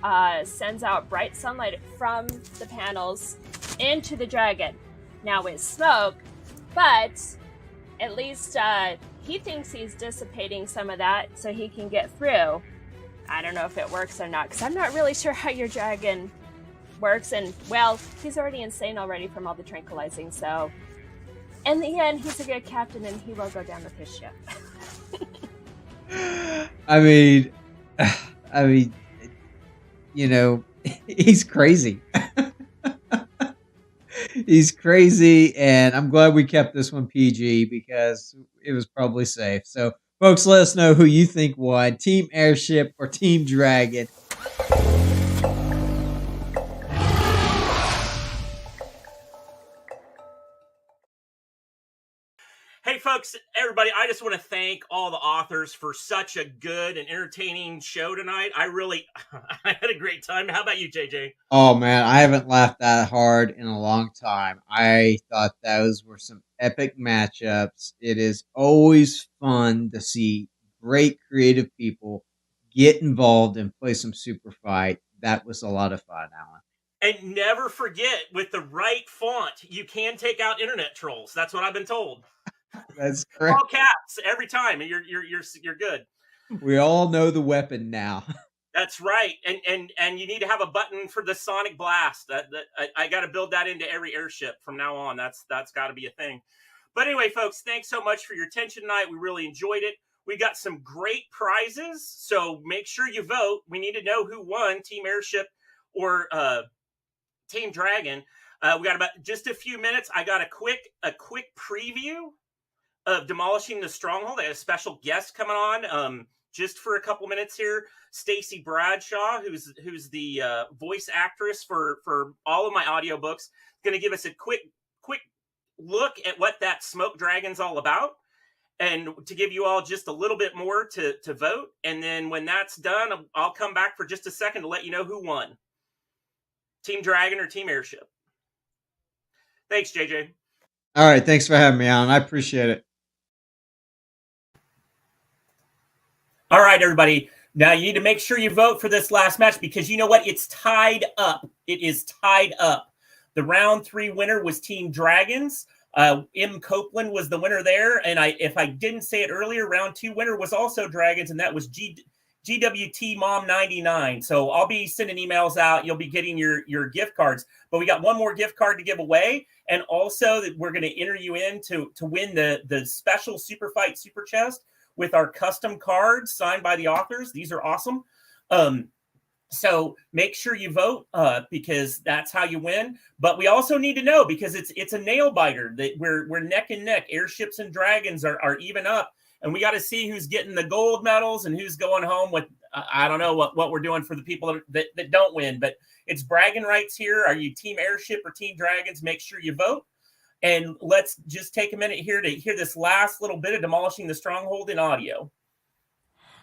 sends out bright sunlight from the panels into the dragon. Now it's smoke, but at least he thinks he's dissipating some of that so he can get through. I don't know if it works or not, because I'm not really sure how your dragon works, and, well, he's already insane already from all the tranquilizing, so in the end, he's a good captain, and he will go down with his ship. I mean, he's crazy. He's crazy, and I'm glad we kept this one PG because it was probably safe. So, folks, let us know who you think won, Team Airship or Team Dragon. Hey, folks, everybody, I just want to thank all the authors for such a good and entertaining show tonight. I had a great time. How about you, JJ? Oh, man, I haven't laughed that hard in a long time. I thought those were some epic matchups. It is always fun to see great creative people get involved and play some super fight. That was a lot of fun, Alan. And never forget, with the right font, you can take out internet trolls. That's what I've been told. That's correct. All caps every time, and you're good. We all know the weapon now. That's right, and you need to have a button for the sonic blast. I got to build that into every airship from now on. That's got to be a thing. But anyway, folks, thanks so much for your attention tonight. We really enjoyed it. We got some great prizes, so make sure you vote. We need to know who won, Team Airship or Team Dragon. We got about just a few minutes. I got a quick preview of Demolishing the Stronghold. I have a special guest coming on just for a couple minutes here. Stacy Bradshaw, who's the voice actress for all of my audiobooks, going to give us a quick look at what that smoke dragon's all about. and to give you all just a little bit more to vote. And then when that's done, I'll come back for just a second to let you know who won. Team Dragon or Team Airship. Thanks, JJ. All right. Thanks for having me on. I appreciate it. All right, everybody. Now you need to make sure you vote for this last match because you know what? It's tied up. It is tied up. The round 3 winner was Team Dragons. M. Copeland was the winner there. And if I didn't say it earlier, round 2 winner was also Dragons, and that was GWT Mom 99. So I'll be sending emails out. You'll be getting your gift cards. But we got one more gift card to give away. And also that we're going to enter you in to win the special Superfight Superchest with our custom cards signed by the authors. These are awesome. So make sure you vote because that's how you win. But we also need to know, because it's a nail biter, that we're neck and neck. Airships and Dragons are even up. And we got to see who's getting the gold medals and who's going home with, I don't know what we're doing for the people that don't win. But it's bragging rights here. Are you Team Airship or Team Dragons? Make sure you vote. And let's just take a minute here to hear this last little bit of Demolishing the Stronghold in audio.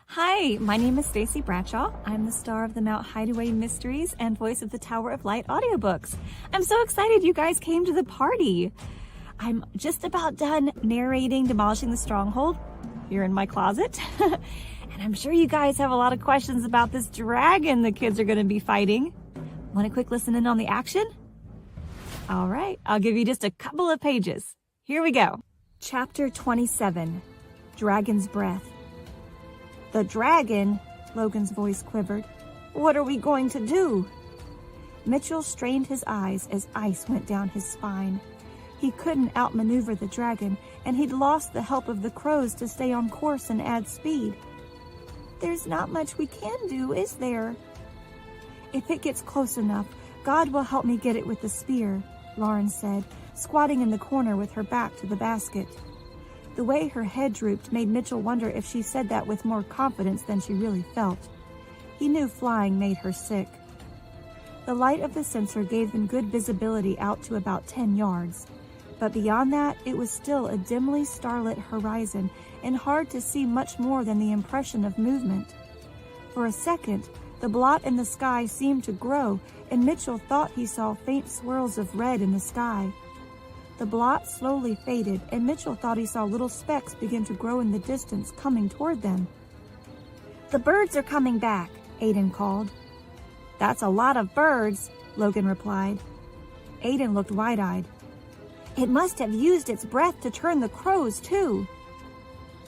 Hi, my name is Stacy Bradshaw. I'm the star of the Mount Hideaway Mysteries and voice of the Tower of Light audiobooks. I'm so excited you guys came to the party. I'm just about done narrating Demolishing the Stronghold here in my closet. And I'm sure you guys have a lot of questions about this dragon the kids are going to be fighting. Want a quick listen in on the action? All right, I'll give you just a couple of pages. Here we go. Chapter 27, Dragon's Breath. The dragon, Logan's voice quivered. What are we going to do? Mitchell strained his eyes as ice went down his spine. He couldn't outmaneuver the dragon, and he'd lost the help of the crows to stay on course and add speed. There's not much we can do, is there? If it gets close enough, God will help me get it with the spear, Lauren said, squatting in the corner with her back to the basket. The way her head drooped made Mitchell wonder if she said that with more confidence than she really felt. He knew flying made her sick. The light of the sensor gave them good visibility out to about 10 yards. But beyond that, it was still a dimly starlit horizon and hard to see much more than the impression of movement. For a second, the blot in the sky seemed to grow, and Mitchell thought he saw faint swirls of red in the sky. The blot slowly faded, and Mitchell thought he saw little specks begin to grow in the distance, coming toward them. The birds are coming back, Aiden called. That's a lot of birds, Logan replied. Aiden looked wide-eyed. It must have used its breath to turn the crows, too.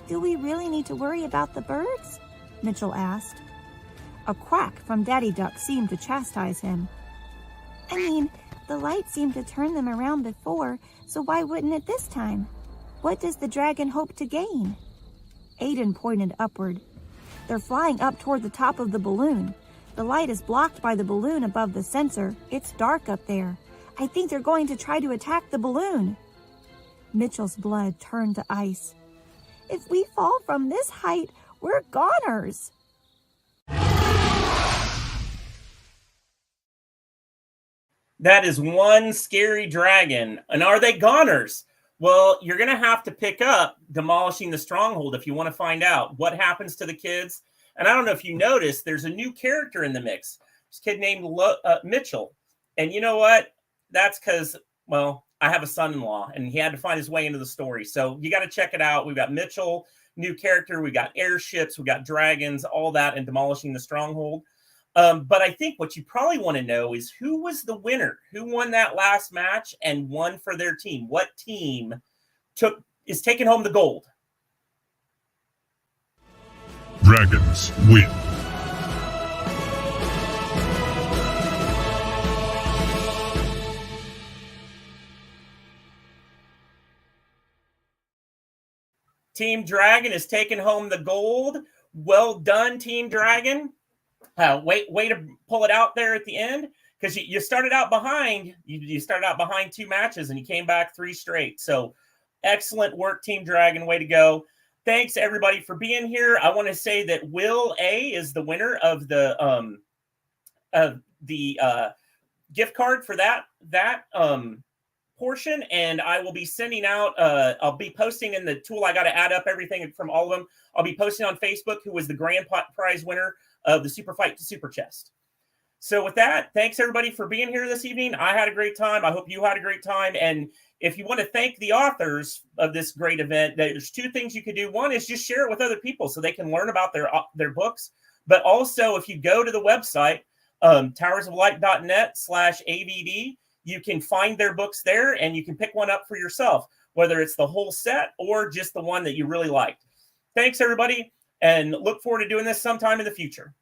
Do we really need to worry about the birds? Mitchell asked. A quack from Daddy Duck seemed to chastise him. I mean, the light seemed to turn them around before, so why wouldn't it this time? What does the dragon hope to gain? Aiden pointed upward. They're flying up toward the top of the balloon. The light is blocked by the balloon above the sensor. It's dark up there. I think they're going to try to attack the balloon. Mitchell's blood turned to ice. If we fall from this height, we're goners. That is one scary dragon. And are they goners? Well, you're going to have to pick up Demolishing the Stronghold if you want to find out what happens to the kids. And I don't know if you noticed, there's a new character in the mix. This kid named Mitchell. And you know what? That's because, well, I have a son-in-law, and he had to find his way into the story. So you got to check it out. We've got Mitchell, new character. We got airships. We got dragons, all that, and Demolishing the Stronghold. But I think what you probably want to know is who was the winner? Who won that last match and won for their team? What team is taking home the gold? Dragons win. Team Dragon is taking home the gold. Well done, Team Dragon. Way to pull it out there at the end, because you started out behind. You started out behind 2 matches, and you came back 3 straight. So excellent work, Team Dragon. Way to go. Thanks, everybody, for being here. I want to say that Will A is the winner of the gift card for that portion, and I will be sending out, I'll be posting in the tool. I got to add up everything from all of them. I'll be posting on Facebook who was the grand prize winner of the Superfight Superchest. So with that, thanks everybody for being here this evening. I had a great time. I hope you had a great time. And if you want to thank the authors of this great event, there's two things you could do. One is just share it with other people so they can learn about their books. But also, if you go to the website, towersoflight.net/AVD, you can find their books there and you can pick one up for yourself, whether it's the whole set or just the one that you really liked. Thanks, everybody, and look forward to doing this sometime in the future.